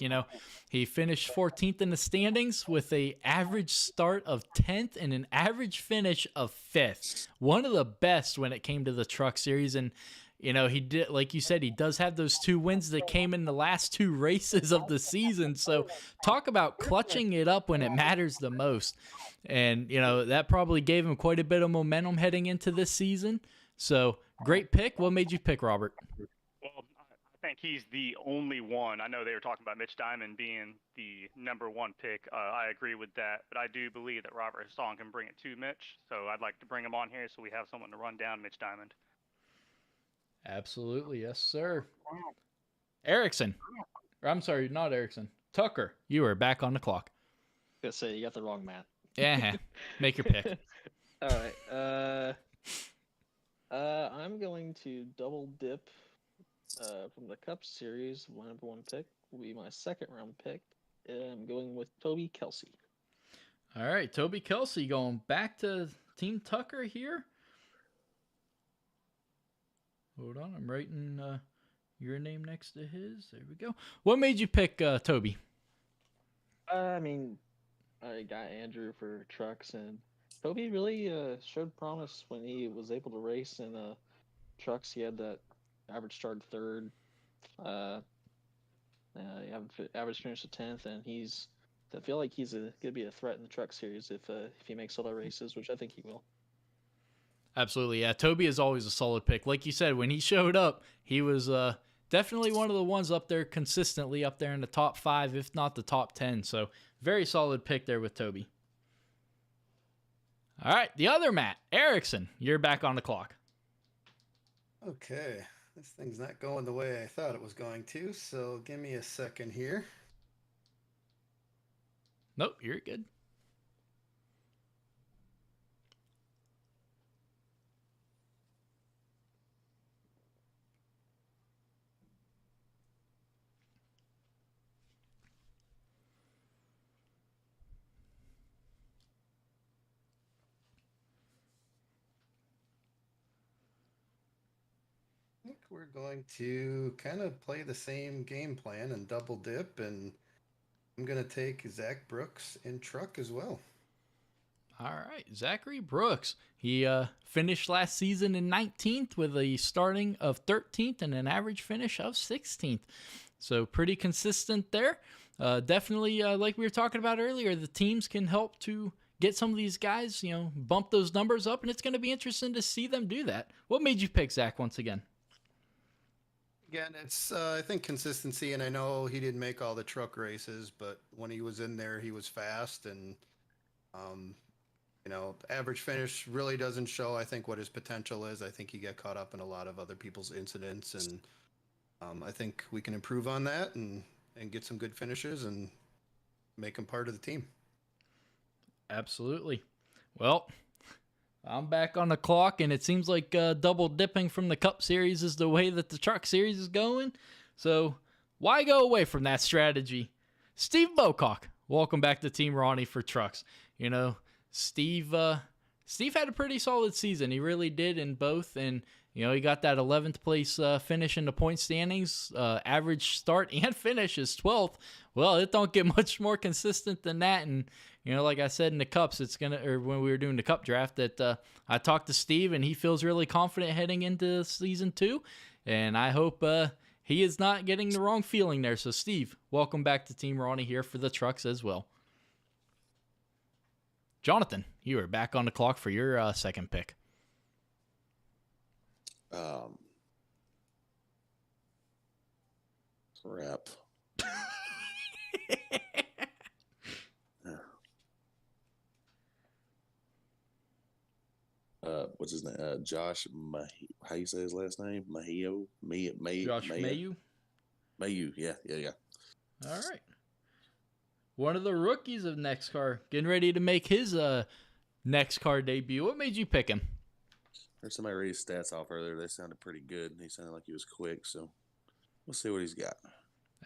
He finished 14th in the standings with a average start of 10th and an average finish of 5th. One of the best when it came to the truck series. And, he did, like you said, he does have those 2 wins that came in the last 2 races of the season. So talk about clutching it up when it matters the most. And, that probably gave him quite a bit of momentum heading into this season. So great pick. What made you pick Robert? I think he's the only one. I know they were talking about Mitch Diamond being the number 1 pick. I agree with that, but I do believe that Robert Hassong can bring it to Mitch. So I'd like to bring him on here so we have someone to run down Mitch Diamond. Absolutely, yes, sir. Erickson. I'm sorry, not Erickson. Tucker, you are back on the clock. I was gonna say you got the wrong Matt. Yeah, make your pick. All right. I'm going to double dip. From the Cup Series, my number 1 pick will be my 2nd round pick. I'm going with Toby Kelsey. All right, Toby Kelsey going back to Team Tucker here. Hold on, I'm writing your name next to his. There we go. What made you pick Toby? I got Andrew for trucks, and Toby really showed promise when he was able to race in trucks. He had that average start 3rd, average finish of 10th, and I feel like he's going to be a threat in the truck series if he makes all the races, which I think he will. Absolutely, yeah. Toby is always a solid pick. Like you said, when he showed up, he was definitely one of the ones up there consistently up there in the top 5, if not the top 10. So very solid pick there with Toby. All right, the other Matt, Erickson, you're back on the clock. Okay. This thing's not going the way I thought it was going to, so give me a second here. Nope, you're good. I think we're going to kind of play the same game plan and double dip, and I'm going to take Zach Brooks in truck as well. All right, Zachary Brooks. He finished last season in 19th with a starting of 13th and an average finish of 16th. So pretty consistent there. Definitely, like we were talking about earlier, the teams can help to get some of these guys, bump those numbers up, and it's going to be interesting to see them do that. What made you pick Zach once again? Again, it's, I think, consistency, and I know he didn't make all the truck races, but when he was in there, he was fast, and average finish really doesn't show, I think, what his potential is. I think he got caught up in a lot of other people's incidents, and I think we can improve on that and get some good finishes and make him part of the team. Absolutely. Well, I'm back on the clock, and it seems like double dipping from the Cup Series is the way that the Truck Series is going. So why go away from that strategy? Steve Bocock, welcome back to Team Ronnie for Trucks. Steve had a pretty solid season. He really did in both, and he got that 11th place finish in the point standings. Average start and finish is 12th. Well, it don't get much more consistent than that. And like I said in the Cups, when we were doing the Cup draft, that I talked to Steve, and he feels really confident heading into season 2. And I hope he is not getting the wrong feeling there. So, Steve, welcome back to Team Ronnie here for the Trucks as well. Jonathan, you are back on the clock for your second pick. Crap. What's his name? Josh how you say his last name? Josh Mayu? Mayu, yeah. All right. One of the rookies of NEXXTCAR, getting ready to make his NEXXTCAR debut. What made you pick him? Heard somebody read his stats off earlier. They sounded pretty good. He sounded like he was quick, so we'll see what he's got.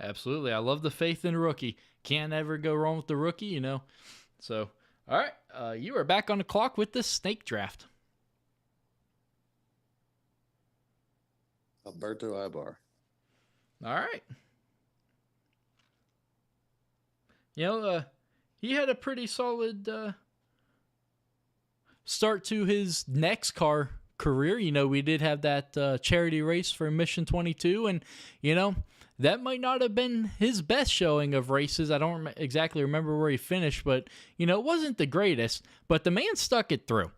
Absolutely. I love the faith in rookie. Can't ever go wrong with the rookie, So, all right. You are back on the clock with the snake draft. Alberto Ibar. All right. He had a pretty solid start to his NEXXTCAR career. We did have that charity race for Mission 22, and, that might not have been his best showing of races. I don't exactly remember where he finished, but, it wasn't the greatest, but the man stuck it through.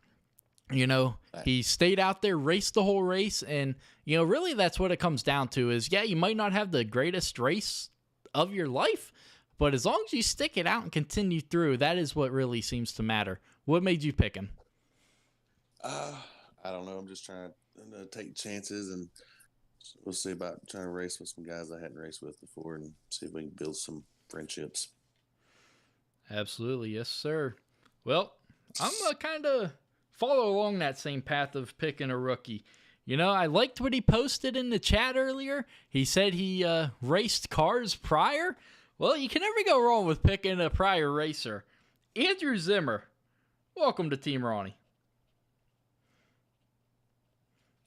He stayed out there, raced the whole race, and, really that's what it comes down to is, yeah, you might not have the greatest race of your life, but as long as you stick it out and continue through, that is what really seems to matter. What made you pick him? I don't know. I'm just trying to take chances, and we'll see about trying to race with some guys I hadn't raced with before and see if we can build some friendships. Absolutely. Yes, sir. Well, I'm going to kind of follow along that same path of picking a rookie. I liked what he posted in the chat earlier. He said he raced cars prior. Well, you can never go wrong with picking a prior racer. Andrew Zimmer, welcome to Team Ronnie.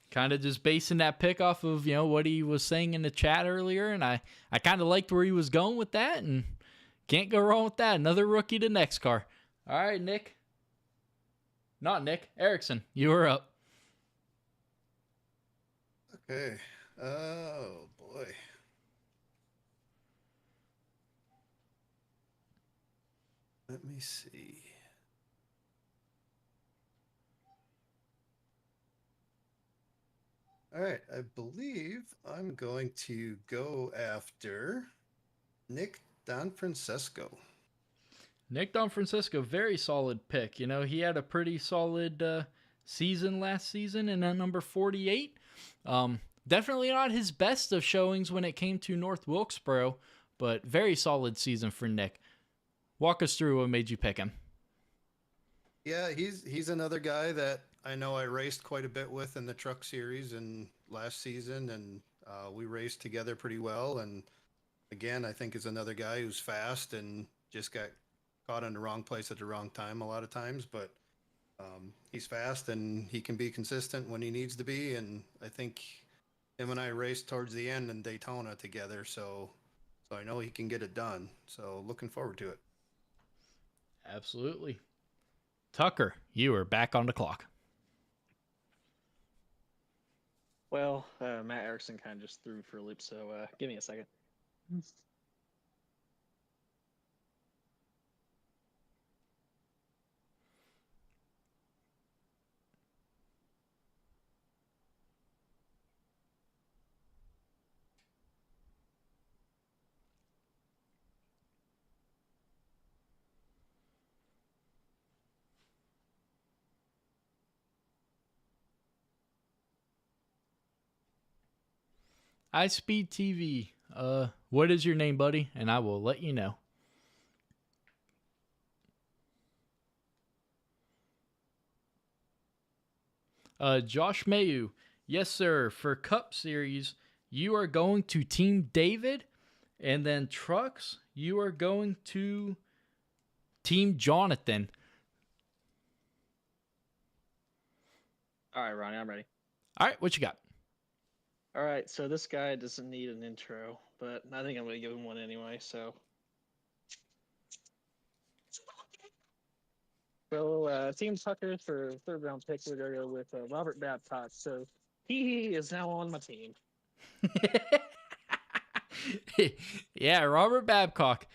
Kind of just basing that pick off of, what he was saying in the chat earlier, and I kind of liked where he was going with that, and can't go wrong with that. Another rookie to NEXXTCAR. All right, Nick. Not Nick. Erickson, you were up. Okay. Oh, boy. Let me see. All right, I believe I'm going to go after Nick Donfrancesco. Nick Donfrancesco, very solid pick. He had a pretty solid season last season in that number 48. Definitely not his best of showings when it came to North Wilkesboro, but very solid season for Nick. Walk us through what made you pick him. Yeah, he's another guy that I know I raced quite a bit with in the Truck Series and last season, and we raced together pretty well. And again, I think is another guy who's fast and just got caught in the wrong place at the wrong time a lot of times. But he's fast and he can be consistent when he needs to be. And I think him and I raced towards the end in Daytona together, so I know he can get it done. So looking forward to it. Absolutely. Tucker, you are back on the clock. Well, Matt Erickson kind of just threw me for a loop, so give me a second. iSpeed TV. What is your name, buddy? And I will let you know. Josh Mayu. Yes, sir. For Cup Series, you are going to Team David. And then Trucks, you are going to Team Jonathan. All right, Ronnie, I'm ready. All right, what you got? All right, so this guy doesn't need an intro, but I think I'm going to give him one anyway. So Team Tucker for third round pick, we're going to go with Robert Babcock. So he is now on my team. Yeah, Robert Babcock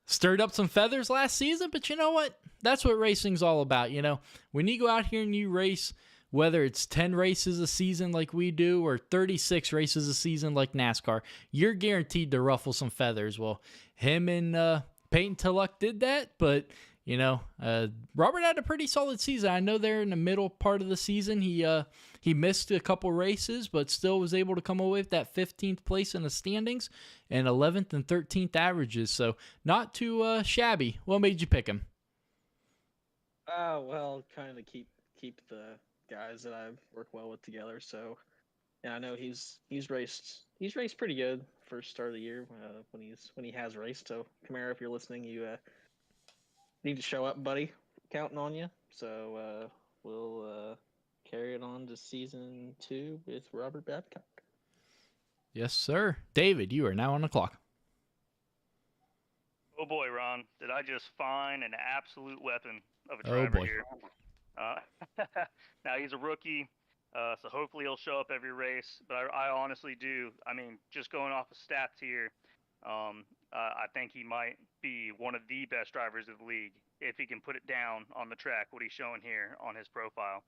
stirred up some feathers last season, but you know what? That's what racing's all about. You know, when you go out here and you race, whether it's 10 races a season like we do or 36 races a season like NASCAR, you're guaranteed to ruffle some feathers. Well, him and Peyton Tilluck did that, but you know, Robert had a pretty solid season. I know they're in the middle part of the season. He missed a couple races, but still was able to come away with that 15th place in the standings and 11th and 13th averages. So not too shabby. What made you pick him? Well, kind of keep the guys that I work well with together. So yeah, I know he's raced pretty good first start of the year when he has raced. So Camara, if you're listening, you need to show up, buddy. Counting on you. So we'll carry it on to season 2 with Robert Babcock. Yes, sir. David, you are now on the clock. Oh boy, Ron, did I just find an absolute weapon of a driver here? Now he's a rookie, so hopefully he'll show up every race. But I honestly do. I mean, just going off of stats here, I think he might be one of the best drivers of the league if he can put it down on the track. What he's showing here on his profile.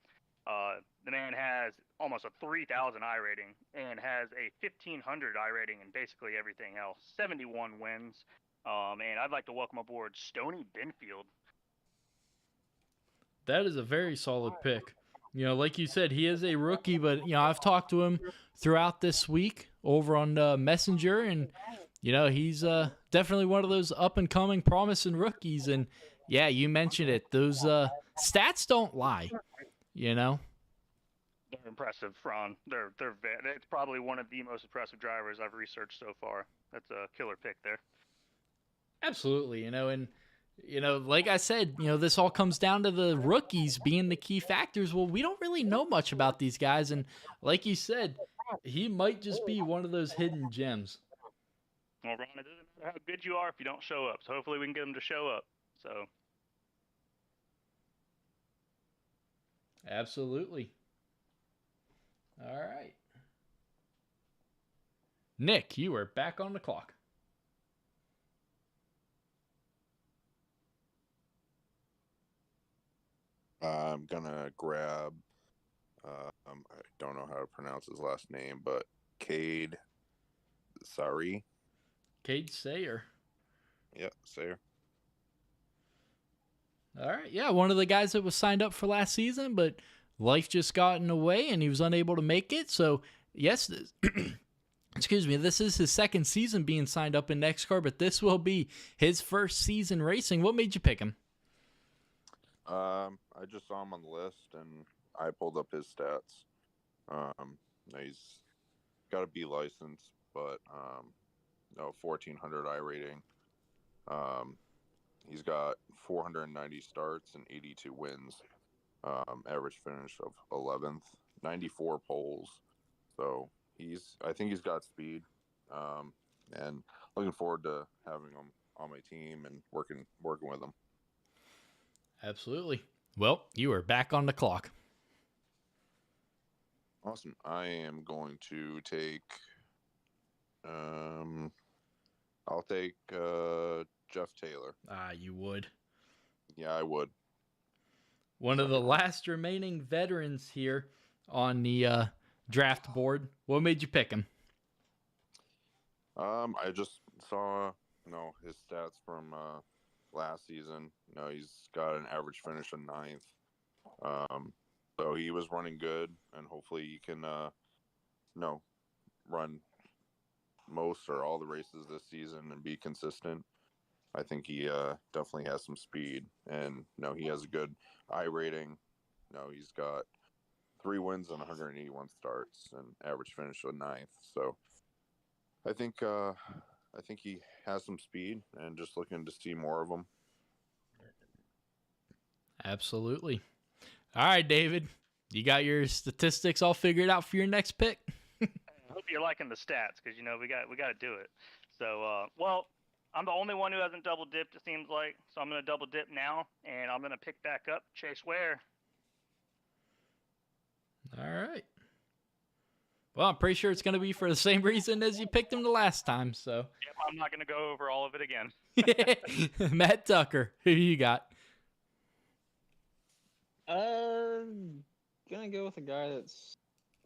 The man has almost a 3,000 I rating and has a 1,500 I rating in basically everything else. 71 wins. And I'd like to welcome aboard Stoney Benfield. That is a very solid pick. You know, like you said, he is a rookie, but, you know, I've talked to him throughout this week over on Messenger, and, you know, he's definitely one of those up-and-coming promising rookies. And, yeah, you mentioned it. Those stats don't lie, you know? They're impressive, Ron. It's probably one of the most impressive drivers I've researched so far. That's a killer pick there. Absolutely, you know, and, you know, like I said, you know, this all comes down to the rookies being the key factors. Well, we don't really know much about these guys, and like you said, he might just be one of those hidden gems. Well, Ron, it doesn't matter how good you are if you don't show up, so hopefully we can get him to show up. So, absolutely. All right. Nick, you are back on the clock. I'm gonna grab. I don't know how to pronounce his last name, but Cade. Sorry. Cade Sayer. Yeah, Sayer. All right. Yeah, one of the guys that was signed up for last season, but life just got in the way and he was unable to make it. So, yes, excuse me, this is his second season being signed up in NEXXTCAR, but this will be his first season racing. What made you pick him? I just saw him on the list and I pulled up his stats. He's got a B license, but no 1,400 I rating. He's got 490 starts and 82 wins. Average finish of 11th, 94 poles. So I think he's got speed. And looking forward to having him on my team and working with him. Absolutely. Well, you are back on the clock. Awesome. I am going to take. I'll take Jeff Taylor. You would. Yeah, I would. One of the last remaining veterans here on the draft board. What made you pick him? I just saw his stats from last season. He's got an average finish of 9th. So he was running good, and hopefully he can run most or all the races this season and be consistent. I think he definitely has some speed, and he has a good I rating. He's got 3 wins and 181 starts, and average finish of 9th. So I think he has some speed, and just looking to see more of him. Absolutely. All right, David, you got your statistics all figured out for your next pick? I hope you're liking the stats because we got to do it. So well, I'm the only one who hasn't double dipped, it seems like. So I'm going to double dip now, and I'm going to pick back up Chase Ware. All right. Well, I'm pretty sure it's going to be for the same reason as you picked him the last time. So. Yep, I'm not going to go over all of it again. Matt Tucker, who you got? Gonna go with a guy that's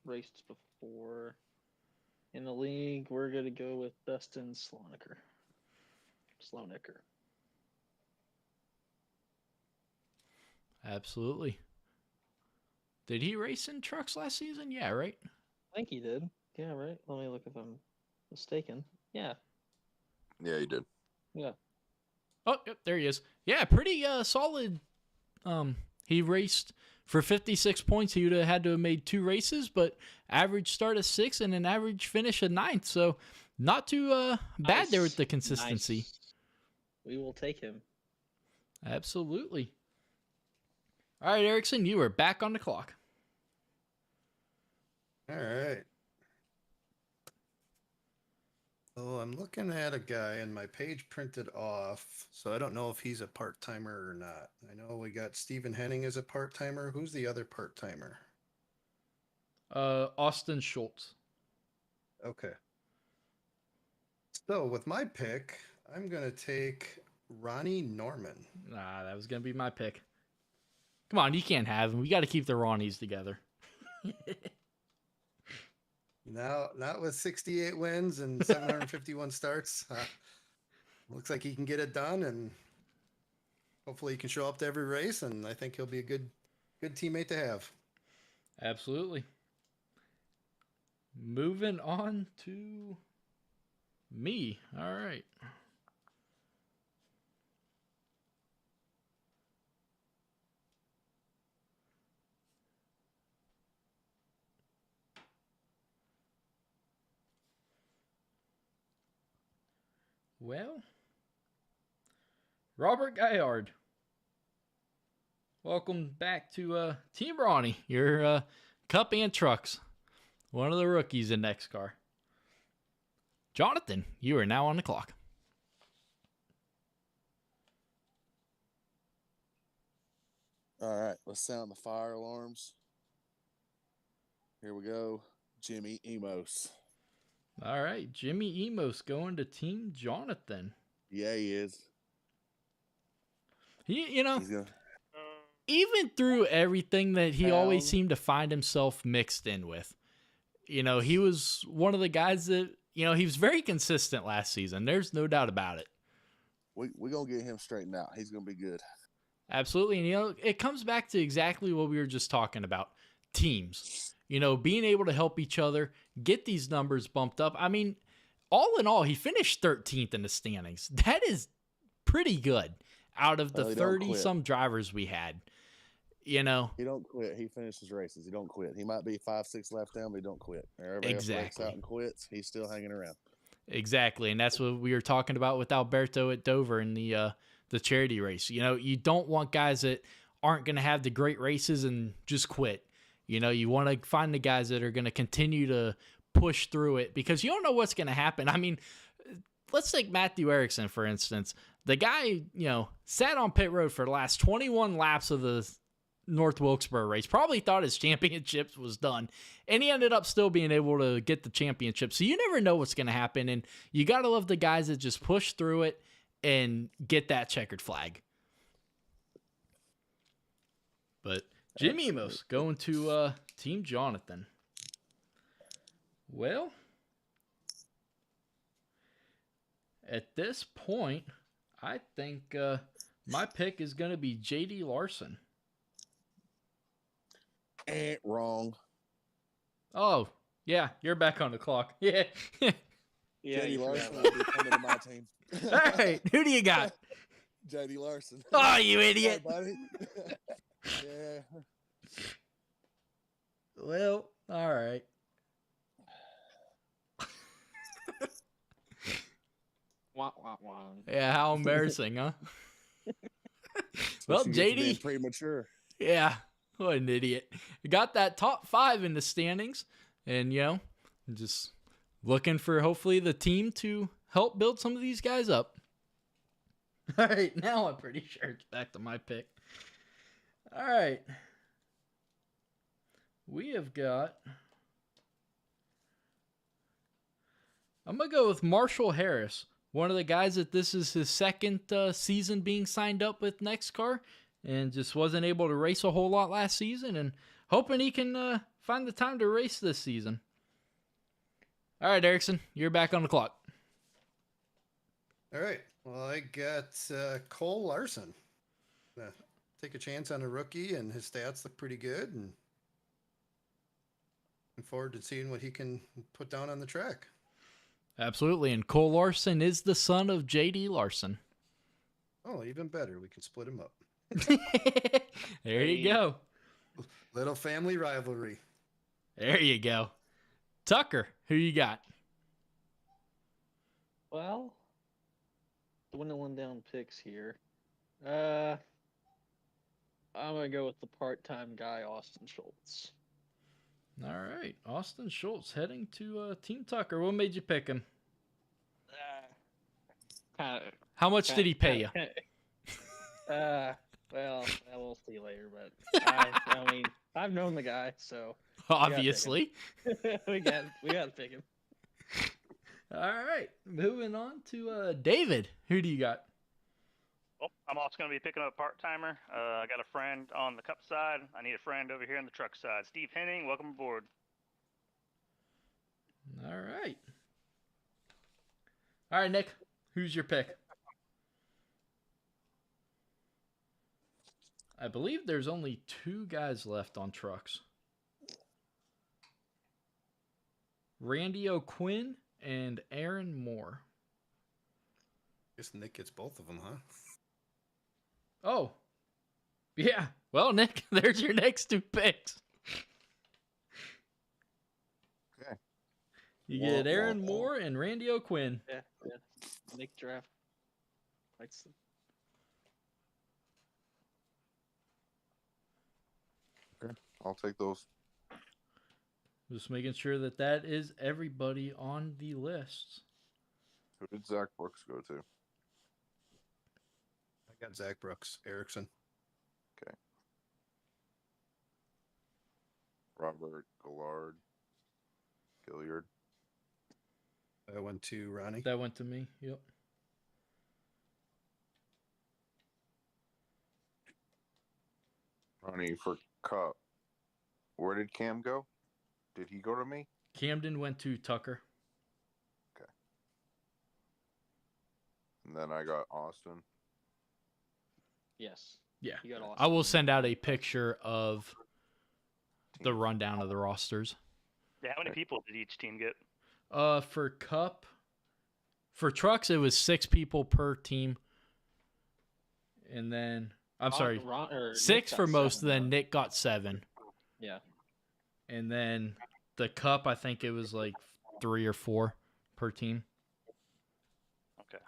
raced before in the league. We're gonna go with Dustin Sloanicker. Absolutely. Did he race in trucks last season? Yeah, right? I think he did. Yeah, right. Let me look if I'm mistaken. Yeah. Yeah, he did. Yeah. Oh, yep, there he is. Yeah, pretty solid. He raced for 56 points. He would have had to have made 2 races, but average start of 6th and an average finish of 9th. So not too bad there with the consistency. Nice. We will take him. Absolutely. All right, Erickson, you are back on the clock. All right. So I'm looking at a guy and my page printed off, so I don't know if he's a part-timer or not. I know we got Stephen Henning as a part-timer. Who's the other part-timer? Austin Schultz. Okay. So with my pick, I'm going to take Ronnie Norman. Nah, that was going to be my pick. Come on, you can't have him. We got to keep the Ronnies together. Now, not with 68 wins and 751 starts. Looks like he can get it done, and hopefully he can show up to every race, and I think he'll be a good teammate to have. Absolutely. Moving on to me. All right. Well, Robert Gaillard, welcome back to Team Ronnie, your Cup and Trucks, one of the rookies in NEXXTCAR. Jonathan, you are now on the clock. All right, let's sound the fire alarms. Here we go. Jimmy Emos. All right, Jimmy Emos going to Team Jonathan. Yeah, he is. He's gonna... even through everything that he always seemed to find himself mixed in with, he was one of the guys that, he was very consistent last season. There's no doubt about it. We're going to get him straightened out. He's going to be good. Absolutely. And, it comes back to exactly what we were just talking about. Teams. Being able to help each other, get these numbers bumped up. I mean, all in all, he finished 13th in the standings. That is pretty good out of the 30-some drivers we had. He don't quit. He finishes races. He don't quit. He might be 5-6 left down, but he don't quit. Everybody else breaks out and quits. He's still hanging around. Exactly, and that's what we were talking about with Alberto at Dover in the charity race. You don't want guys that aren't going to have the great races and just quit. You want to find the guys that are going to continue to push through it because you don't know what's going to happen. I mean, let's take Matthew Erickson, for instance. The guy, sat on pit road for the last 21 laps of the North Wilkesboro race, probably thought his championship was done, and he ended up still being able to get the championship. So you never know what's going to happen, and you got to love the guys that just push through it and get that checkered flag. But Jimmy Emos going to Team Jonathan. Well, at this point, I think my pick is going to be J.D. Larson. Wrong. Oh, Yeah, you're back on the clock. Yeah. Yeah, JD you Larson forgot will about be coming to my team. All right. Who do you got? JD Larson. Oh, you Hey, idiot. buddy. Yeah. Well, all right. Wah, wah, wah. Yeah, how embarrassing, huh? That's Well, what you get for being JD. premature. Yeah, what an idiot. Got that top 5 in the standings, and, just looking for hopefully the team to help build some of these guys up. All right, now I'm pretty sure it's back to my pick. All right. We have got... I'm going to go with Marshall Harris, one of the guys that this is his second season being signed up with NEXXTCAR, and just wasn't able to race a whole lot last season, and hoping he can find the time to race this season. All right, Erickson, you're back on the clock. All right. Well, I got Cole Larson. Take a chance on a rookie, and his stats look pretty good, and looking forward to seeing what he can put down on the track. Absolutely, and Cole Larson is the son of J.D. Larson. Oh, even better. We can split him up. There you go. Little family rivalry. There you go. Tucker, who you got? Well, dwindling down picks here. I'm gonna go with the part-time guy, Austin Schultz. All right, Austin Schultz heading to Team Tucker. What made you pick him? How much did he pay you? Well, we'll see later. But I mean, I've known the guy, so Obviously. we got to pick him. All right, moving on to David. Who do you got? Well, I'm also going to be picking up a part-timer. I got a friend on the Cup side. I need a friend over here on the truck side. Steve Henning, welcome aboard. All right. All right, Nick, who's your pick? I believe there's only 2 guys left on trucks. Randy O'Quinn and Aaron Moore. Guess Nick gets both of them, huh? Oh, yeah. Well, Nick, there's your next 2 picks. Okay. You get Aaron Moore and Randy O'Quinn. Yeah. Nick draft. Likes them. Okay. I'll take those. Just making sure that is everybody on the list. Who did Zach Brooks go to? I got Zach Brooks, Erickson. Okay. Robert Gilliard. I went to Ronnie. That went to me. Yep. Ronnie for Cup. Where did Cam go? Did he go to me? Camden went to Tucker. Okay. And then I got Austin. Yes. Yeah. You got I will send out a picture of the rundown of the rosters. Yeah, how many people did each team get? For Cup, for trucks, it was 6 people per team. And then, I'm sorry, 6 for most, then Nick got 7. Yeah. And then the Cup, I think it was like 3 or 4 per team. Okay.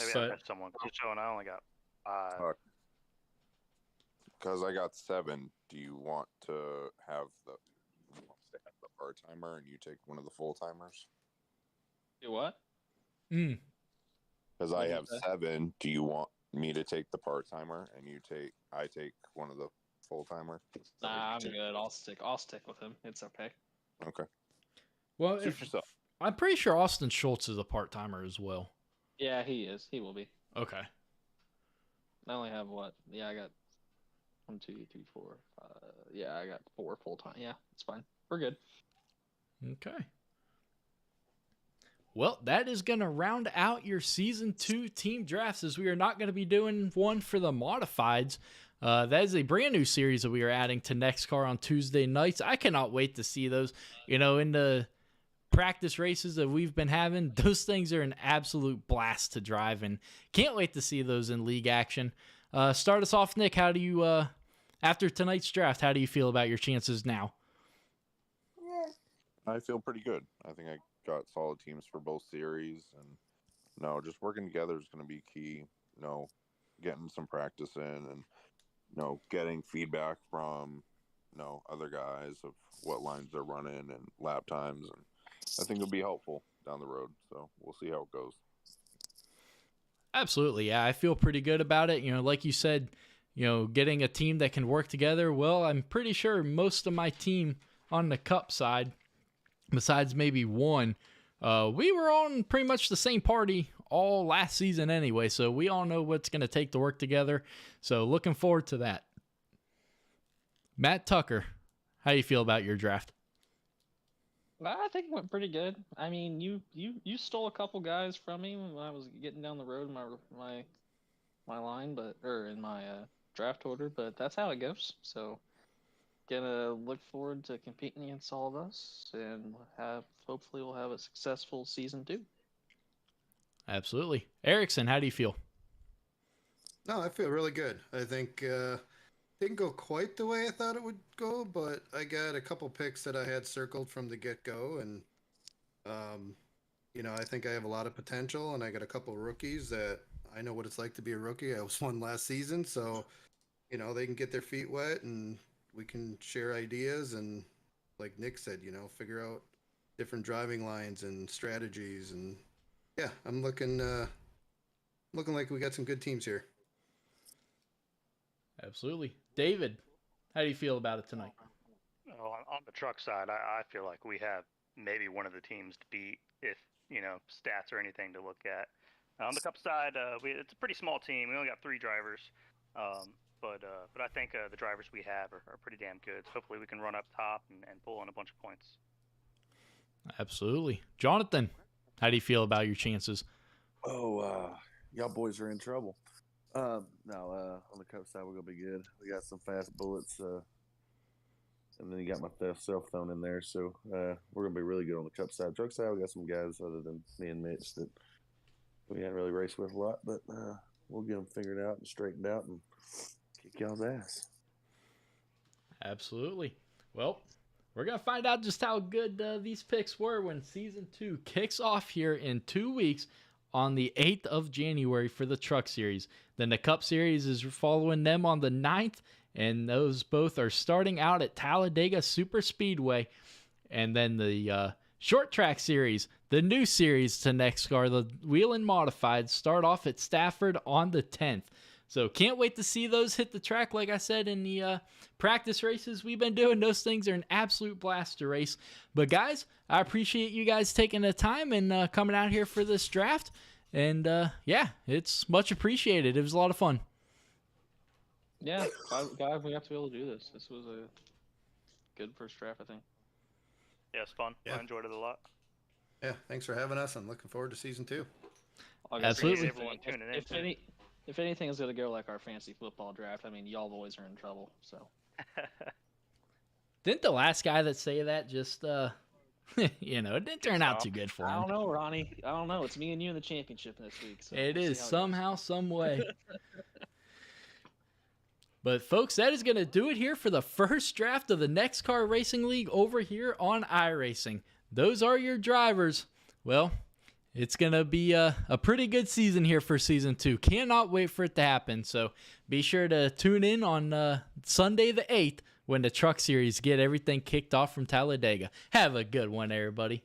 Maybe I missed someone. Just showing I only got 5. Because I got 7, do you want to have the part-timer and you take one of the full-timers? Do what? Because I have 7, do you want me to take the part-timer and I take one of the full-timer? Nah, I'm good. I'll stick with him. It's okay. Okay. Well, Suit yourself. I'm pretty sure Austin Schultz is a part-timer as well. Yeah, he is. He will be. Okay. I only have what? Yeah, I got 1, 2, 3, 4. Yeah, I got 4 full-time. Yeah, it's fine. We're good. Okay. Well, that is going to round out your Season 2 team drafts, as we are not going to be doing one for the modifieds. That is a brand new series that we are adding to NEXXTCAR on Tuesday nights. I cannot wait to see those. In the practice races that we've been having, those things are an absolute blast to drive, and can't wait to see those in league action. Start us off, Nick. How do you, after tonight's draft, how do you feel about your chances now? I feel pretty good. I think I got solid teams for both series, and just working together is going to be key. Getting some practice in, and getting feedback from other guys of what lines they're running and lap times, and I think it'll be helpful down the road. So we'll see how it goes. Absolutely, yeah. I feel pretty good about it. Like you said, getting a team that can work together. Well, I'm pretty sure most of my team on the Cup side, besides maybe one, we were on pretty much the same party all last season anyway, so we all know what's going to take to work together. So looking forward to that. Matt Tucker, how do you feel about your draft? I think it went pretty good. I mean, you stole a couple guys from me when I was getting down the road in my line, or in my draft order, but that's how it goes. So gonna look forward to competing against all of us, and hopefully we'll have a successful season 2. Absolutely. Erickson, how do you feel? No, I feel really good. I think didn't go quite the way I thought it would go, but I got a couple picks that I had circled from the get-go, and I think I have a lot of potential, and I got a couple rookies that I know what it's like to be a rookie. I was one last season, so they can get their feet wet, and we can share ideas, and like Nick said, figure out different driving lines and strategies, and yeah, I'm looking like we got some good teams here. Absolutely. David, how do you feel about it tonight? On the truck side, I feel like we have maybe one of the teams to beat if, stats or anything to look at. On the Cup side, it's a pretty small team. We only got 3 drivers. But I think the drivers we have are pretty damn good. So hopefully we can run up top and pull in a bunch of points. Absolutely. Jonathan, how do you feel about your chances? Y'all boys are in trouble. On the Cup side, we're going to be good. We got some fast bullets, and then you got myself thrown in there. So we're going to be really good on the Cup side. Truck side, we got some guys other than me and Mitch that we hadn't really raced with a lot, but we'll get them figured out and straightened out and kick y'all's ass. Absolutely. Well, we're going to find out just how good these picks were when Season 2 kicks off here in 2 weeks on the 8th of January for the Truck Series. Then the Cup Series is following them on the 9th, and those both are starting out at Talladega Super Speedway. And then the Short Track Series, the new series to NEXXTCAR, the Whelen Modified, start off at Stafford on the 10th. So can't wait to see those hit the track. Like I said, in the practice races we've been doing, those things are an absolute blast to race. But guys, I appreciate you guys taking the time and coming out here for this draft. And yeah, it's much appreciated. It was a lot of fun. Yeah, guys, we have to be able to do this. This was a good first draft, I think. Yeah, it's fun. Yeah. I enjoyed it a lot. Yeah, thanks for having us. I'm looking forward to Season 2. Absolutely. Everyone tuning in. If anything is going to go like our fantasy football draft, I mean, y'all boys are in trouble. So. Didn't the last guy that say that just, it didn't turn out too good for him? I don't know, Ronnie. I don't know. It's me and you in the championship this week. So It we'll is see how somehow, some way. But folks, that is going to do it here for the first draft of the NEXXTCAR Racing League over here on iRacing. Those are your drivers. Well, it's going to be a pretty good season here for Season 2. Cannot wait for it to happen. So be sure to tune in on Sunday the 8th when the Truck Series get everything kicked off from Talladega. Have a good one, everybody.